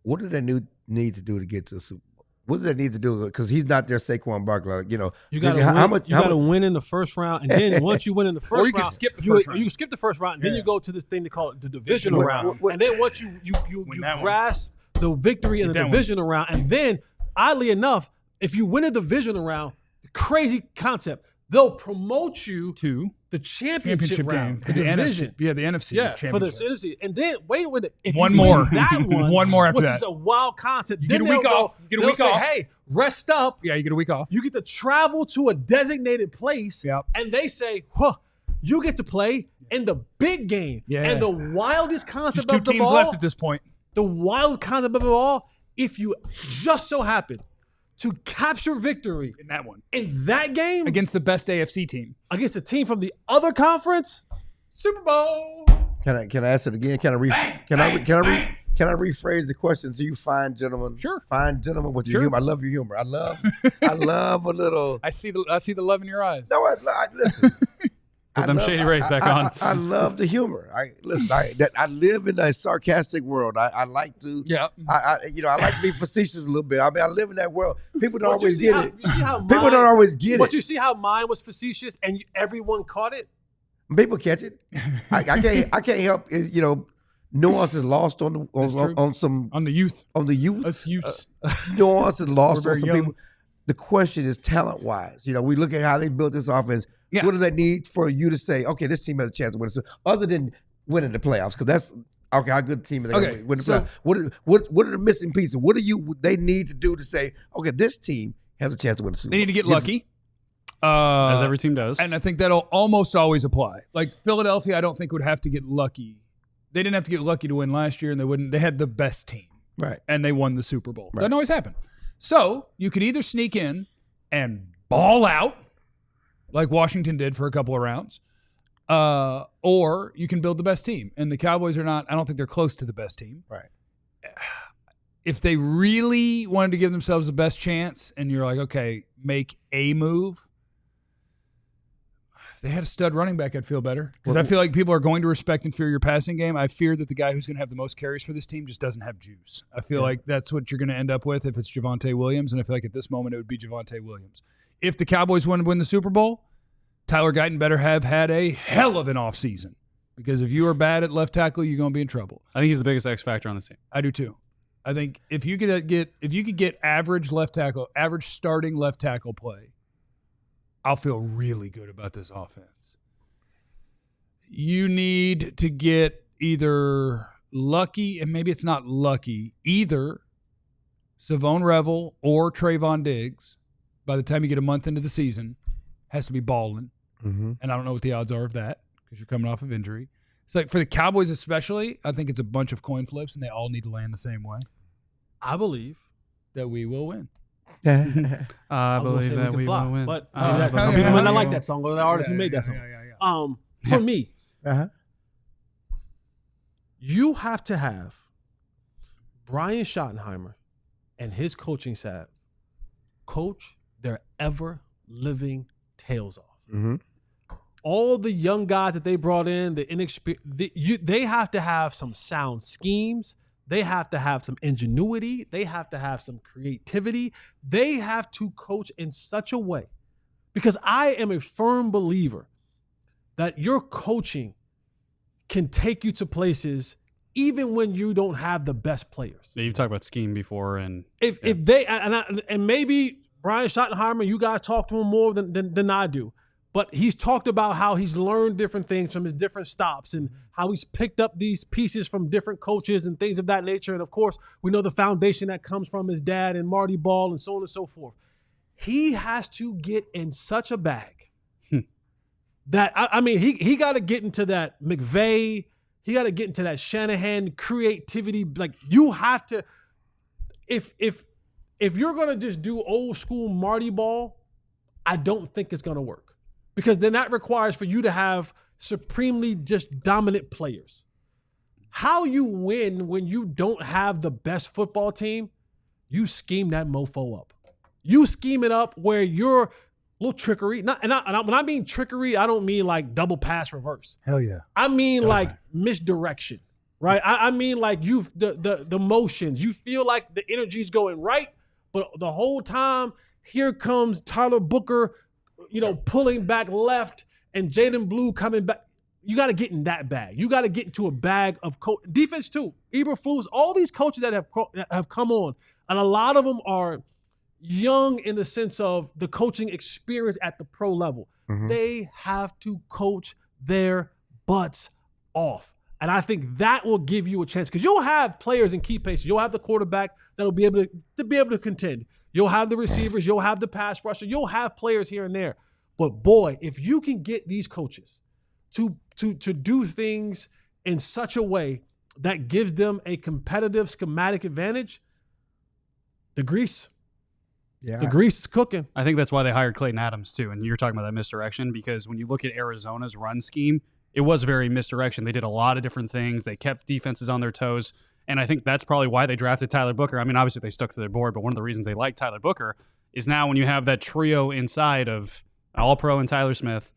What do they need to do to get to the Super Bowl? What do they need to do? Because he's not their Saquon Barkley. You know, you got to win in the first round, and then once you win in the first round, or you can skip the first round. You can skip the first round, and then you go to this thing they call it the divisional round, and then once you grasp the victory in the divisional round, and then oddly enough, if you win a divisional round, the crazy concept, they'll promote you to the championship round, game. the division. The NFC. For the NFC. And then wait with it. If one you more. Win that one, one more after which that. is a wild concept. You get a week off. They'll say, hey, rest up. Yeah, you get a week off. You get to travel to a designated place. Yep. And they say, you get to play in the big game. Yeah. And the wildest concept Just of the two teams ball, left at this point. the wildest concept of it all, if you just so happen to capture victory in that one, in that game against the best AFC team, against a team from the other conference, Super Bowl. Can I ask it again? Can I rephrase the question to you, fine gentlemen? Sure. Fine gentlemen with your humor. I love your humor. I love a little. I see the love in your eyes. No, listen. Put them shady rays back on. I love the humor. I live in a sarcastic world. I like to. Yeah. I like to be facetious a little bit. I mean, I live in that world. People don't always get it. You see how People don't always get it. But you see how mine was facetious and everyone caught it? People catch it. I can't help. Nuance is lost on the youth. On the youth. Us youths. Nuance is lost on some young. people. The question is talent wise. We look at how they built this offense. Yeah. What do they need for you to say, okay, this team has a chance to win? So other than winning the playoffs, because that's okay. How good team are they going to win the playoffs? What are the missing pieces? What do they need to do to say, okay, this team has a chance to win the Super Bowl? They need to get lucky. As every team does. And I think that'll almost always apply. Like Philadelphia, I don't think would have to get lucky. They didn't have to get lucky to win last year, and they wouldn't. They had the best team. Right. And they won the Super Bowl. Right. Doesn't always happen. So you could either sneak in and ball out, like Washington did for a couple of rounds, or you can build the best team. And the Cowboys are not, I don't think they're close to the best team. Right. If they really wanted to give themselves the best chance and you're like, okay, make a move, if they had a stud running back, I'd feel better. Because I feel like people are going to respect and fear your passing game. I fear that the guy who's going to have the most carries for this team just doesn't have juice. I feel like that's what you're going to end up with if it's Javonte Williams, and I feel like at this moment it would be Javonte Williams. If the Cowboys want to win the Super Bowl, Tyler Guyton better have had a hell of an offseason. Because if you are bad at left tackle, you're going to be in trouble. I think he's the biggest X factor on this team. I do too. I think if you could get average starting left tackle play, I'll feel really good about this offense. You need to get either lucky, and maybe it's not lucky, either Savone Revel or Trayvon Diggs, by the time you get a month into the season, has to be balling. Mm-hmm. And I don't know what the odds are of that because you're coming off of injury. So for the Cowboys especially, I think it's a bunch of coin flips, and they all need to land the same way. I believe that we will win. I believe that we will win. But some people might not like that song, or the artist who made that song. For me, you have to have Brian Schottenheimer and his coaching staff coach their ever-living tails off. Mm-hmm. All the young guys that they brought in, the inexperienced, they have to have some sound schemes. They have to have some ingenuity. They have to have some creativity. They have to coach in such a way, because I am a firm believer that your coaching can take you to places even when you don't have the best players. Yeah, you've talked about scheme before, and if they and maybe Brian Schottenheimer, you guys talk to him more than I do, But he's talked about how he's learned different things from his different stops and how he's picked up these pieces from different coaches and things of that nature. And, of course, we know the foundation that comes from his dad and Marty Ball and so on and so forth. He has to get in such a bag that, I mean, he got to get into that McVay. He got to get into that Shanahan creativity. Like, you have to – if you're going to just do old school Marty Ball, I don't think it's going to work. Because then that requires for you to have supremely just dominant players. How you win when you don't have the best football team, you scheme that mofo up. You scheme it up where you're a little trickery. When I mean trickery, I don't mean like double pass reverse. Hell yeah. I mean like misdirection, right? I mean like the motions. You feel like the energy's going right, but the whole time, here comes Tyler Booker, pulling back left, and Jaden Blue coming back. You got to get in that bag. You got to get into a bag of defense too. Eberflus, all these coaches that have come on, and a lot of them are young in the sense of the coaching experience at the pro level. Mm-hmm. They have to coach their butts off. And I think that will give you a chance because you'll have players in key places. You'll have the quarterback that'll be able to contend. You'll have the receivers. You'll have the pass rusher. You'll have players here and there. But boy, if you can get these coaches to do things in such a way that gives them a competitive schematic advantage, the grease is cooking. I think that's why they hired Clayton Adams too. And you're talking about that misdirection because when you look at Arizona's run scheme, it was very misdirection. They did a lot of different things. They kept defenses on their toes. And I think that's probably why they drafted Tyler Booker. I mean, obviously they stuck to their board, but one of the reasons they like Tyler Booker is now when you have that trio inside of All-Pro and Tyler Smith,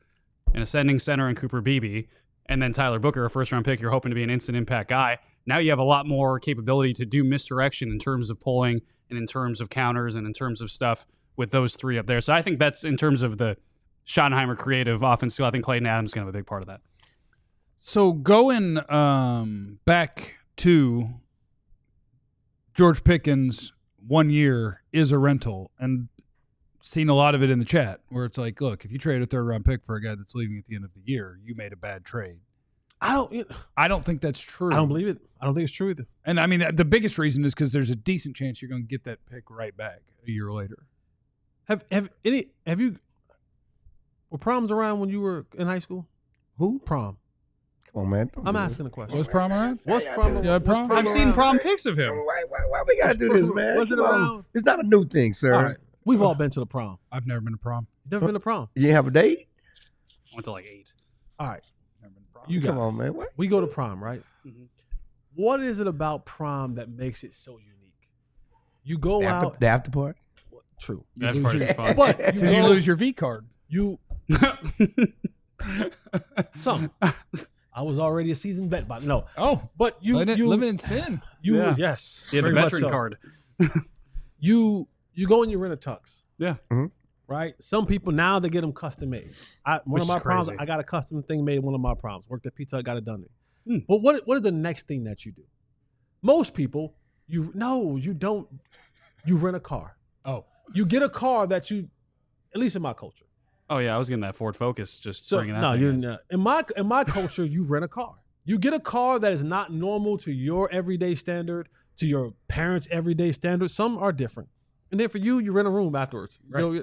an ascending center and Cooper Beebe, and then Tyler Booker, a first-round pick, you're hoping to be an instant impact guy. Now you have a lot more capability to do misdirection in terms of pulling and in terms of counters and in terms of stuff with those three up there. So I think that's in terms of the Schottenheimer creative offense. So I think Clayton Adams is going to have a big part of that. So going back to George Pickens, 1 year is a rental, and seen a lot of it in the chat where it's like, look, if you trade a third-round pick for a guy that's leaving at the end of the year, you made a bad trade. I don't think that's true. I don't believe it. I don't think it's true either. And I mean, the biggest reason is because there's a decent chance you're going to get that pick right back a year later. Were proms around when you were in high school? Who? Prom. Come on, man. I'm asking a question. Was prom around? What's prom? I've seen prom pics of him. Why we gotta do this, man? Was it around? It's not a new thing, sir. All right. We've all been to the prom. I've never been to prom. You never been to prom? You didn't have a date? I went to like 8. All right. Never been to prom. You guys, come on, man. What? We go to prom, right? Mm-hmm. What is it about prom that makes it so unique? You go out. The after party? True. That's part of the fun. But you lose your V card. Some. I was already a seasoned vet, but no. Oh, but you living in sin. Yes. Yeah, the very much veteran so. card. You go and you rent a tux. Yeah. Mm-hmm. Right? Some people now they get them custom made. One of my proms, I got a custom thing made. One of my proms worked at Pizza Hut, got it done. But what is the next thing that you do? Most people, you don't. You rent a car. Oh, you get a car that you, at least in my culture. Oh yeah, I was getting that Ford Focus. Just bringing that. No, thing you're in. not. In my culture, you rent a car. You get a car that is not normal to your everyday standard, to your parents' everyday standard. Some are different, and then for you, you rent a room afterwards. Right. You know,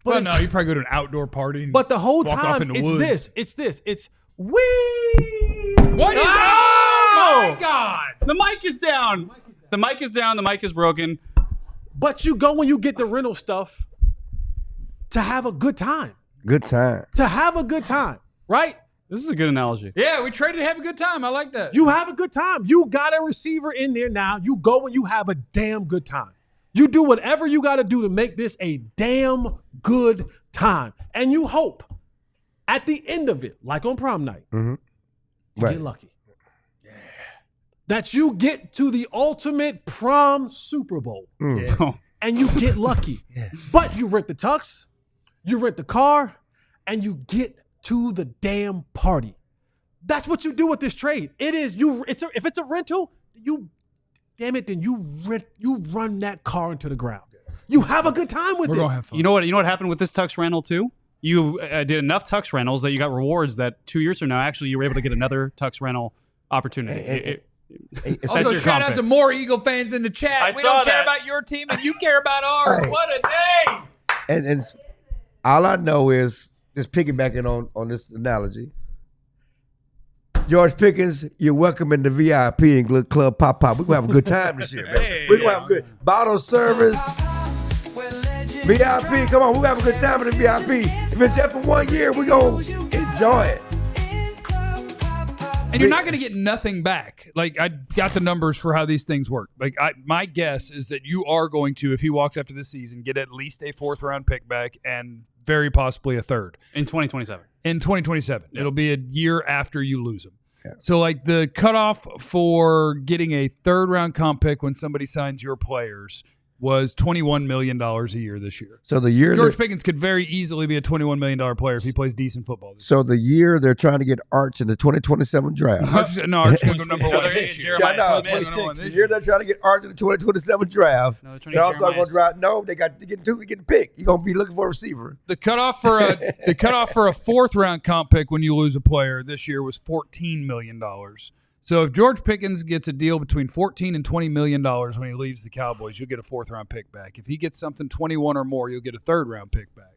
but no, you probably go to an outdoor party. But the whole walk off time, in the it's woods. this. It's wee. What is Oh my God! The mic is down. The mic is down. The mic is broken. But you go when you get the rental stuff to have a good time. Good time. To have a good time, right? This is a good analogy. Yeah, we traded to have a good time. I like that. You have a good time. You got a receiver in there now. You go and you have a damn good time. You do whatever you got to do to make this a damn good time. And you hope at the end of it, like on prom night, you get lucky. Yeah. That you get to the ultimate prom Super Bowl. Yeah. And you get lucky. Yeah. But you rent the tux, you rent the car, and you get to the damn party. That's what you do with this trade. It is if it's a rental, then you run that car into the ground. You have a good time with it. We're gonna have fun. You know what happened with this tux rental too? you did enough tux rentals that you got rewards that 2 years from now, actually, you were able to get another tux rental opportunity. Also, shout out to more Eagle fans in the chat. We don't care about your team, and you care about ours. Hey. What a day! And all I know is just piggybacking on this analogy. George Pickens, you're welcome in the VIP and Club Pop. We're going to have a good time this year, man. Hey. We're going to have a good bottle service. VIP, come on, we're going to have a good time in the VIP. If it's just for 1 year, we're going to enjoy it. And you're not going to get nothing back. Like, I got the numbers for how these things work. Like, my guess is that you are going to, if he walks after this season, get at least a 4th-round pick back and very possibly a 3rd. In 2027. In 2027. Yeah. It'll be a year after you lose him. Okay. So, like, the cutoff for getting a 3rd-round comp pick when somebody signs your players was $21 million a year this year. So the year George Pickens could very easily be a $21 million player if he plays decent football this year. So the year they're trying to get Arch in the 2027 draft. Arch's going to go number 1 this year. Jeremiah Shout out, Smith. the year they're trying to get Arch in the 2027 draft. No, they're trying to They're get also going Jeremiah to draft. No, they got to get picked. You're going to be looking for a receiver. The cutoff for a 4th-round comp pick when you lose a player this year was $14 million. So if George Pickens gets a deal between $14 and $20 million when he leaves the Cowboys, you'll get a 4th-round pick back. If he gets something 21 or more, you'll get a 3rd-round pick back.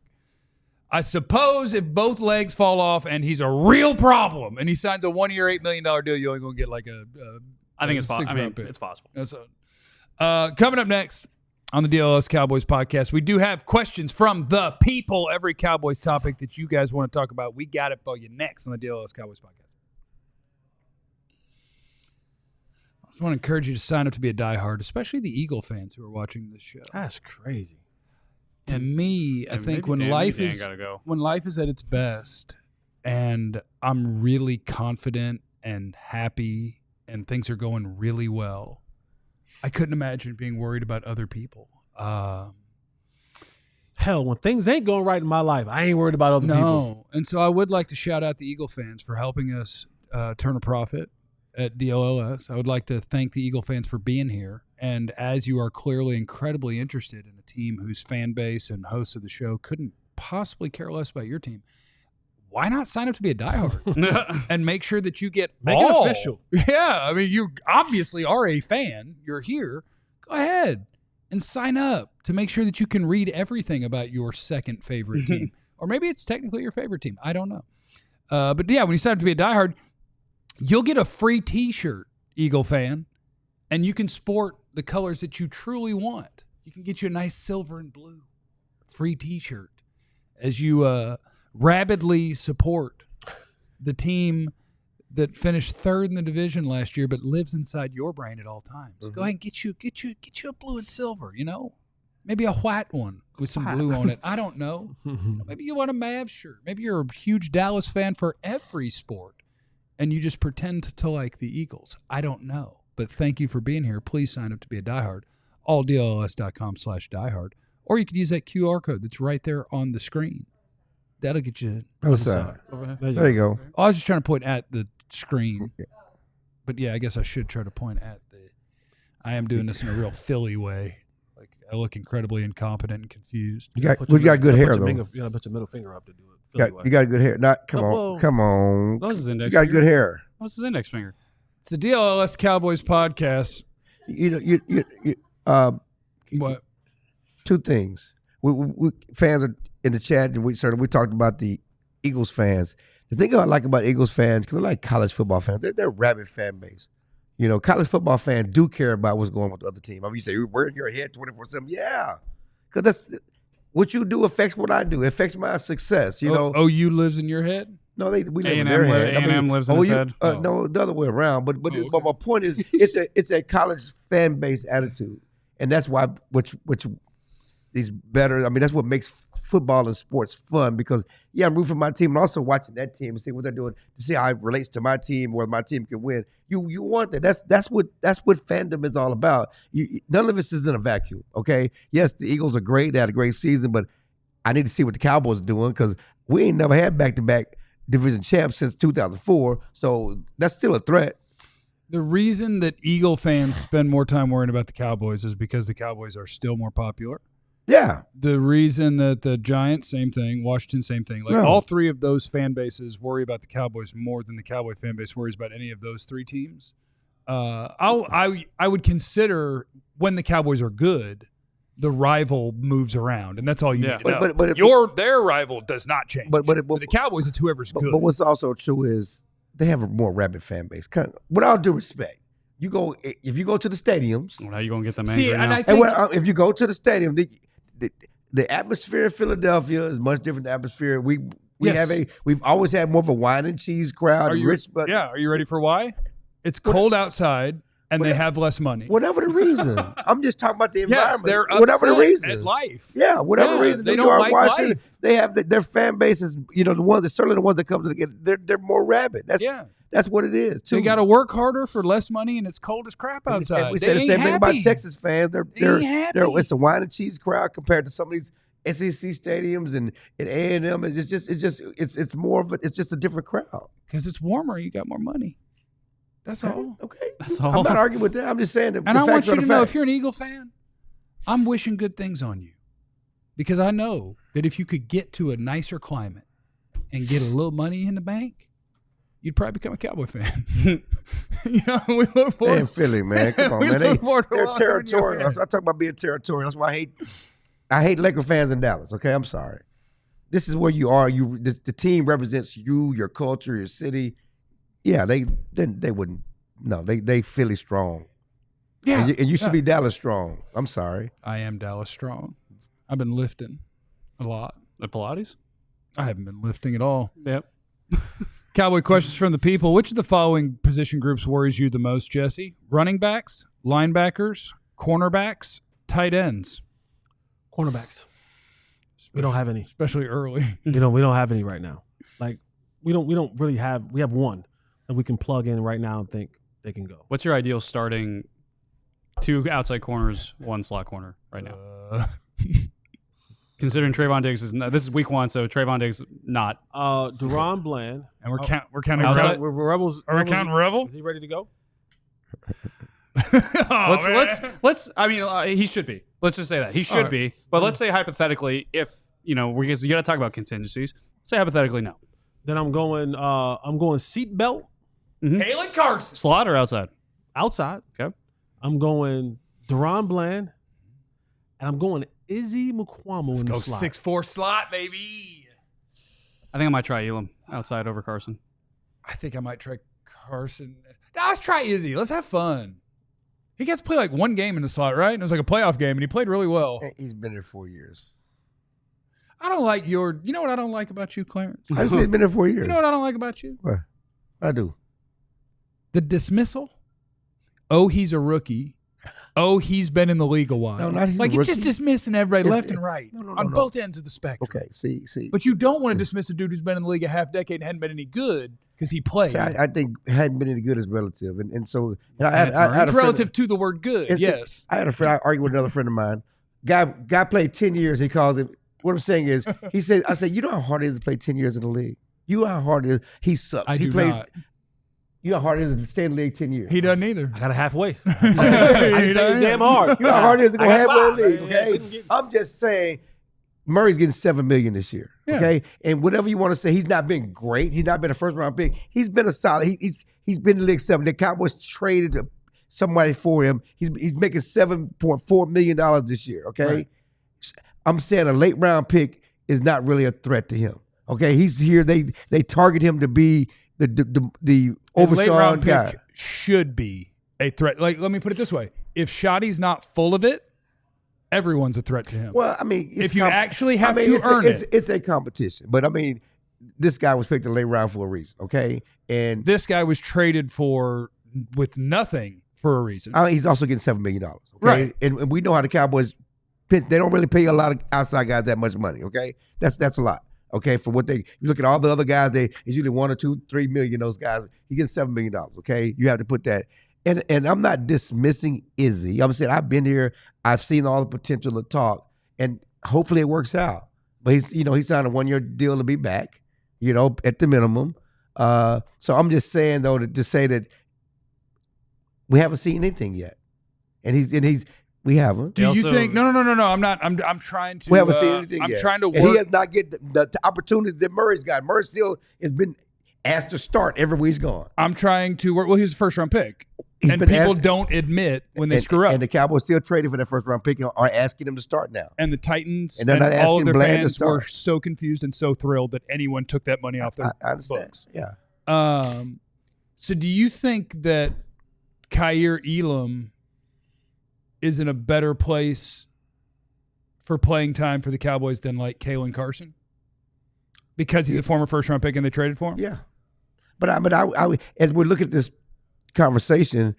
I suppose if both legs fall off and he's a real problem and he signs a 1-year, $8 million deal, you're only going to get like I think it's possible. 6th-round pick. It's possible. Coming up next on the DLLS Cowboys podcast, we do have questions from the people. Every Cowboys topic that you guys want to talk about, we got it for you next on the DLLS Cowboys podcast. I just want to encourage you to sign up to be a diehard, especially the Eagle fans who are watching this show. That's crazy. To me, I think when life is at its best and I'm really confident and happy and things are going really well, I couldn't imagine being worried about other people. Hell, when things ain't going right in my life, I ain't worried about other people. No. And so I would like to shout out the Eagle fans for helping us turn a profit at DLLS. I would like to thank the Eagle fans for being here. And as you are clearly incredibly interested in a team whose fan base and hosts of the show couldn't possibly care less about your team, why not sign up to be a diehard and make sure that you get Make all? it official. Yeah. I mean, you obviously are a fan. You're here. Go ahead and sign up to make sure that you can read everything about your second favorite team. Or maybe it's technically your favorite team. I don't know. But yeah, when you sign up to be a diehard, you'll get a free T-shirt, Eagle fan, and you can sport the colors that you truly want. You can get you a nice silver and blue free T-shirt as you rabidly support the team that finished 3rd in the division last year, but lives inside your brain at all times. Mm-hmm. Go ahead and get you a blue and silver. You know, maybe a white one with some blue on it. I don't know. Maybe you want a Mavs shirt. Maybe you're a huge Dallas fan for every sport. And you just pretend to like the Eagles. I don't know. But thank you for being here. Please sign up to be a diehard. alldlls.com/diehard. Or you could use that QR code that's right there on the screen. That'll get you. There you go. I was just trying to point at the screen. But yeah, I guess I should try to point at the. I am doing this in a real Philly way. Like, I look incredibly incompetent and confused. You got good hair, though. You gotta put your middle finger up to do it. You got good hair. Come on. What was his index You got finger? good hair. What's his index finger? It's the DLLS Cowboys podcast. What? 2 things. We fans are in the chat, and we talked about the Eagles fans. The thing I like about Eagles fans, because they're like college football fans, they're a rabid fan base. You know, college football fans do care about what's going on with the other team. I mean, you say, we're in your head 24/7. Yeah, because that's what you do affects what I do. It affects my success. You know. OU lives in your head? No, we live in their head. A&M lives in his head. No, the other way around. But my point is, it's a college fan base attitude, and that's why which is better. I mean, that's what makes football and sports fun, because I'm rooting for my team and also watching that team and see what they're doing to see how it relates to my team, whether my team can win. You want that. That's what fandom is all about. None of this is in a vacuum. Okay. Yes, the Eagles are great. They had a great season, but I need to see what the Cowboys are doing, because we ain't never had back-to-back division champs since 2004. So that's still a threat. The reason that Eagle fans spend more time worrying about the Cowboys is because the Cowboys are still more popular. Yeah. The reason that the Giants, same thing, Washington, same thing. Like all three of those fan bases worry about the Cowboys more than the Cowboy fan base worries about any of those three teams. I would consider when the Cowboys are good, the rival moves around, and that's all you need to know. But their rival does not change. But the Cowboys, it's whoever's good. But what's also true is they have a more rabid fan base. With all due respect, if you go to the stadiums. Well, how you gonna get them angry now? If you go to the stadium, the atmosphere in Philadelphia is much different than the atmosphere. We've always had more of a wine and cheese crowd. Are you ready for why? It's cold outside. And they have less money. Whatever the reason. I'm just talking about the environment. Yes, they're whatever the reason. At life. Yeah, whatever reason. They don't like life. They have their fan bases, certainly the ones that come to the game, they're more rabid. That's what it is, too. They got to work harder for less money, and it's cold as crap outside. And we say the same thing about Texas fans. It's a wine and cheese crowd compared to some of these SEC stadiums and A&M. It's just a different crowd. Because it's warmer, you got more money. That's all. Okay. That's all. I'm not arguing with that. I'm just saying that. And I want you to know, if you're an Eagle fan, I'm wishing good things on you. Because I know that if you could get to a nicer climate and get a little money in the bank, you'd probably become a Cowboy fan. We look forward. They in Philly, man. Come on, man. They're territorial. I talk about being territorial. That's why I hate Laker fans in Dallas. Okay, I'm sorry. This is where you are. The team represents you, your culture, your city. Yeah, they wouldn't. No, they Philly strong. Yeah, and you should be Dallas strong. I'm sorry. I am Dallas strong. I've been lifting a lot. The Pilates? I haven't been lifting at all. Yep. Cowboy questions from the people. Which of the following position groups worries you the most, Jesse? Running backs, linebackers, cornerbacks, tight ends. Cornerbacks. We don't have any, especially early. We don't have any right now. Like we don't really have. We have one that we can plug in right now and think they can go. What's your ideal starting 2 outside corners, 1 slot corner right now? Considering Trayvon Diggs this is week 1, so Trayvon Diggs not. Deron Bland, and we're counting outside. We're Rebels. Are we counting Rebel? Is he ready to go? Let's. I mean, he should be. Let's just say that he should be. But let's say hypothetically, if you got to talk about contingencies. Say hypothetically, no. Then I'm going seatbelt. Mm-hmm. Kalen Carson. Slot or outside? Outside. Okay. I'm going Deron Bland, and I'm going Izzy Mukuamu in the slot. 6'4" slot, baby. I think I might try Elam outside over Carson. I think I might try Carson. Let's try Izzy. Let's have fun. He got to play like 1 game in the slot, right? And it was like a playoff game, and he played really well. He's been there 4 years. I don't like you know what I don't like about you, Clarence? I say he's been there 4 years. You know what I don't like about you? What? I do. The dismissal. Oh, he's a rookie. Oh, he's been in the league a while. No, not he's like a rookie. You're just dismissing everybody left and right on both ends of the spectrum. Okay, see. But you don't want to dismiss a dude who's been in the league a half decade and hadn't been any good because he played. See, I think hadn't been any good is relative, and so it's relative to the word good. Yes, I had a friend. I argued with another friend of mine. Guy played 10 years. He calls it. What I'm saying is, I said, you know how hard it is to play 10 years in the league. You know how hard it is. He sucks. He played. Not. You know how hard it is to stay in the league 10 years. He doesn't either. I got it halfway. I didn't tell you damn hard. You know how hard it is to go halfway in the league. Okay, I'm just saying. Murray's getting $7 million this year. Okay, and whatever you want to say, he's not been great. He's not been a first round pick. He's been a solid. He's been in the league 7. The Cowboys traded somebody for him. He's making $7.4 million this year. Okay, right. I'm saying a late round pick is not really a threat to him. Okay, he's here. They target him to be the Overshawn guy. Pick should be a threat. Like, let me put it this way: if Shotty's not full of it, everyone's a threat to him. Well, I mean, if you actually have to earn it, it's a competition. But I mean, this guy was picked in the late round for a reason. Okay, and this guy was traded for with nothing for a reason. He's also getting $7 million. Okay, right? And we know how the Cowboys. They don't really pay a lot of outside guys that much money. Okay, that's a lot. Okay, for what you look at all the other guys, it's usually $1 or $2, $3 million. Those guys, he gets $7 million. Okay, you have to put that. And I'm not dismissing Izzy. I'm saying I've been here. I've seen all the potential to talk, and hopefully it works out. But he signed a 1-year deal to be back. At the minimum. So I'm just saying though to say that we haven't seen anything yet, and We haven't. Do you also- think? No. I'm not. I'm trying to. We haven't seen anything I'm yet. trying to work. And he has not get the opportunities that Murray's got. Murray still has been asked to start everywhere he's gone. I'm trying to work. Well, he was a first round pick. He's And been people asked- don't admit when they screw up. And the Cowboys still traded for that first round pick and are asking him to start now. And the Titans And they're not all of asking their Bland to fans were start. so confused and so thrilled that anyone took that money off their I understand. books. Yeah. So do you think that Kyer Elam is in a better place for playing time for the Cowboys than like Kalen Carson? Because he's a former first round pick and they traded for him? Yeah. But I as we look at this conversation,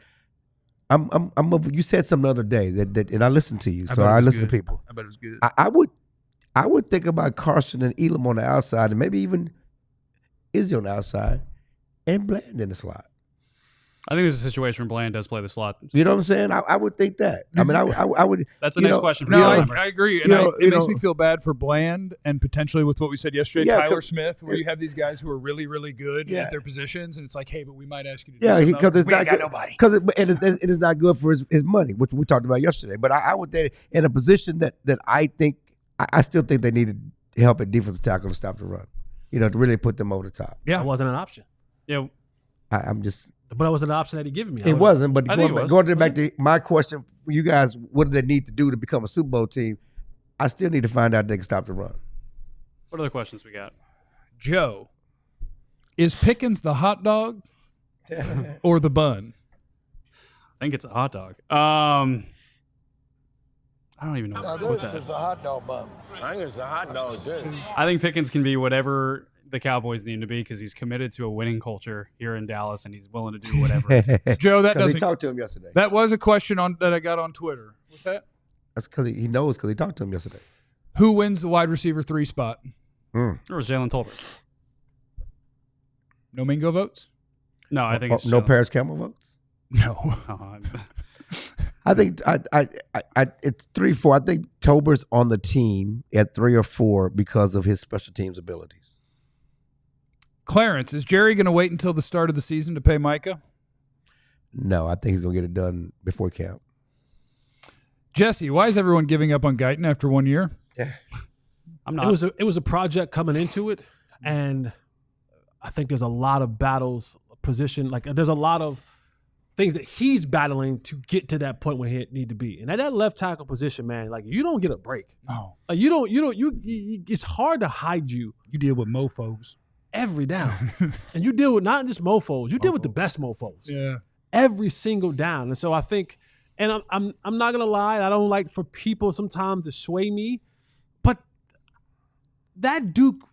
you said something the other day that and I listened to you, so I listen to people. I bet it was good. I would think about Carson and Elam on the outside, and maybe even Izzy on the outside, and Bland in the slot. I think there's a situation where Bland does play the slot. You know what I'm saying? I would think that. I mean, I would. That's the you next know, question for No, you. I agree. And it makes me feel bad for Bland and potentially with what we said yesterday, Yeah, Tyler 'cause- Smith, where you have these guys who are really, really good Yeah. at their positions, and it's like, hey, but we might ask you to do Yeah, something because else. it's We not ain't good. got nobody. Because it is not good for his money, which we talked about yesterday. But I would think in a position that I think I still think they needed help at defensive tackle to stop the run. You know, to really put them over the top. Yeah. That wasn't an option. Yeah, I'm just. But it was an option that he given me. It wasn't, but I think it was. going back to my question for you guys, what do they need to do to become a Super Bowl team? I still need to find out if they can stop the run. what other questions we got? Joe, is Pickens the hot dog or the bun? I think it's a hot dog. I don't even know what that is. a hot dog bun. I think it's a hot dog, too. I think Pickens can be whatever the Cowboys need him to be because he's committed to a winning culture here in Dallas and he's willing to do whatever it takes. Joe, that Because he doesn't. talked to him yesterday. That was a question that I got on Twitter. What's that? That's because he knows because he talked to him yesterday. Who wins the wide receiver 3 spot? Or was Jalen Tolbert? No Mingo votes? No, I think it's no Jalen. Paris Campbell votes. No. I think it's 3-4. I think Tolbert's on the team at 3 or 4 because of his special teams abilities. Clarence, is Jerry going to wait until the start of the season to pay Micah? No, I think he's gonna get it done before camp. Jesse, why is everyone giving up on Guyton after 1 year? I'm not. It was a project coming into it, and I think there's a lot of battles, position, like there's a lot of things that he's battling to get to that point where he need to be. And at that left tackle position, man, like you don't get a break. No. Like it's hard to hide you You deal with mofos. every down. And you deal with not just mofos, you deal with the best mofos. Yeah. Every single down. And so I think, and I'm not gonna lie, I don't like for people sometimes to sway me, but that Duke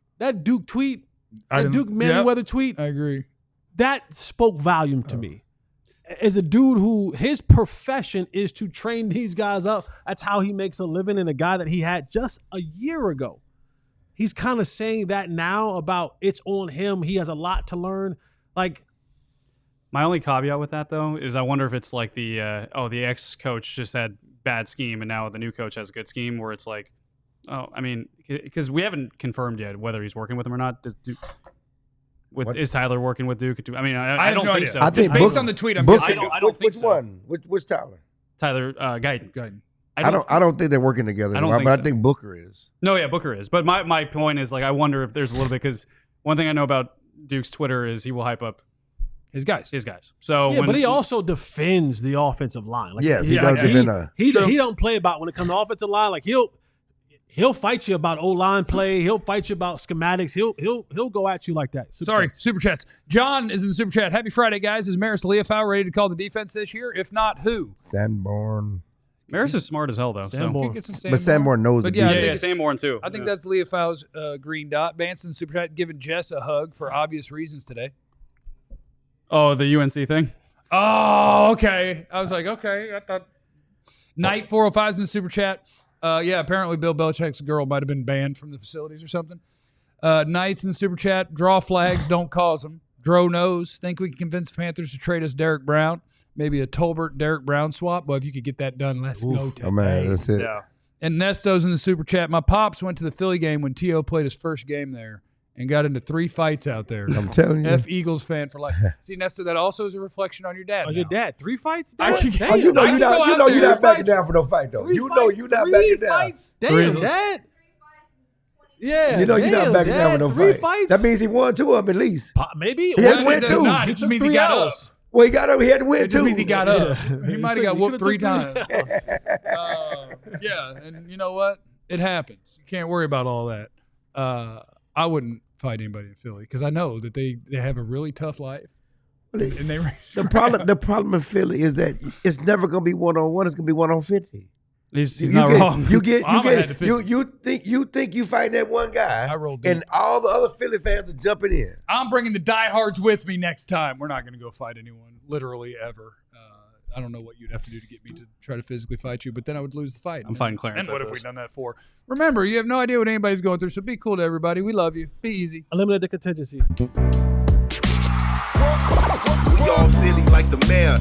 tweet, that Duke Manyweather tweet, I agree. that spoke volume to me. As a dude who his profession is to train these guys up, that's how he makes a living, and a guy that he had just a year ago. He's kind of saying that now about it's on him. He has a lot to learn. Like, My only caveat with that, though, is I wonder if it's like the ex-coach just had bad scheme and now the new coach has a good scheme where it's like, oh, I mean, because we haven't confirmed yet whether he's working with him or not. Is Tyler working with Duke? I mean, I have don't no think idea. so. I think Based Book- on the tweet, I'm Book- guessing. I don't think which so. one? Which Tyler? Tyler Guyton. Guyton. I don't think they're working together. I don't anymore, think but so. I think Booker is. No, yeah, Booker is. But my point is, like, I wonder if there's a little bit, because one thing I know about Duke's Twitter is he will hype up His guys. So yeah, but he also defends the offensive line. Like, Yes, he does defend he don't play about when it comes to offensive line. Like he'll fight you about O-line play. He'll fight you about schematics. He'll go at you like that. Super chats. John is in the super chat. Happy Friday, guys. Is Maris Leofau ready to call the defense this year? If not, who? Sanborn. Maris is smart as hell, though. Sanborn. Could get some But Sanborn knows the But yeah, I defense. think Yeah, it's- Sanborn too. I think that's Leofau's green dot. Banson super chat giving Jess a hug for obvious reasons today. Oh, the UNC thing. Oh, okay. I was like, okay. I thought Knight 405 is in the super chat. Yeah, apparently Bill Belichick's girl might have been banned from the facilities or something. Knight's in the super chat. Draw flags, don't cause them. Dro knows. Think we can convince the Panthers to trade us Derek Brown. Maybe a Tolbert Derek Brown swap. Well, if you could get that done, let's go today. Oh man, that's it. Yeah. And Nesto's in the super chat. My pops went to the Philly game when T.O. played his first game there, and got into 3 fights out there. I'm telling you. F Eagles fan for life. See, Nestor, that also is a reflection on your dad. Oh, your now. dad, 3 fights? I Dad? can- Oh, you know I you're can go not, out there. backing fights. down for no fight though. 3 You know fights, you're not 3 backing down. fights. Damn, Dad. Yeah, You know you're not backing down for no 3 fight. fights. That means he won 2 of them at least. Maybe. He had Well, to win it does 2. not. It Get just you means he 3 got L's. up. Well, he had to win It just 2. means he got up. Yeah. He might have So got you whooped could've 3 took 3 times. Yeah, and you know what? It happens. You can't worry about all that. I wouldn't fight anybody in Philly because I know that they have a really tough life. And they The problem in Philly is that it's never gonna be 1-on-1. It's gonna be 1-on-50. He's not wrong. You think you fight that one guy, I rolled deep. and all the other Philly fans are jumping in. I'm bringing the diehards with me next time. We're not going to go fight anyone, literally ever. I don't know what you'd have to do to get me to try to physically fight you, but then I would lose the fight. I'm fighting Clarence. And what have we done that for? Remember, you have no idea what anybody's going through, so be cool to everybody. We love you. Be easy. Eliminate the contingency. We all silly like the mayor.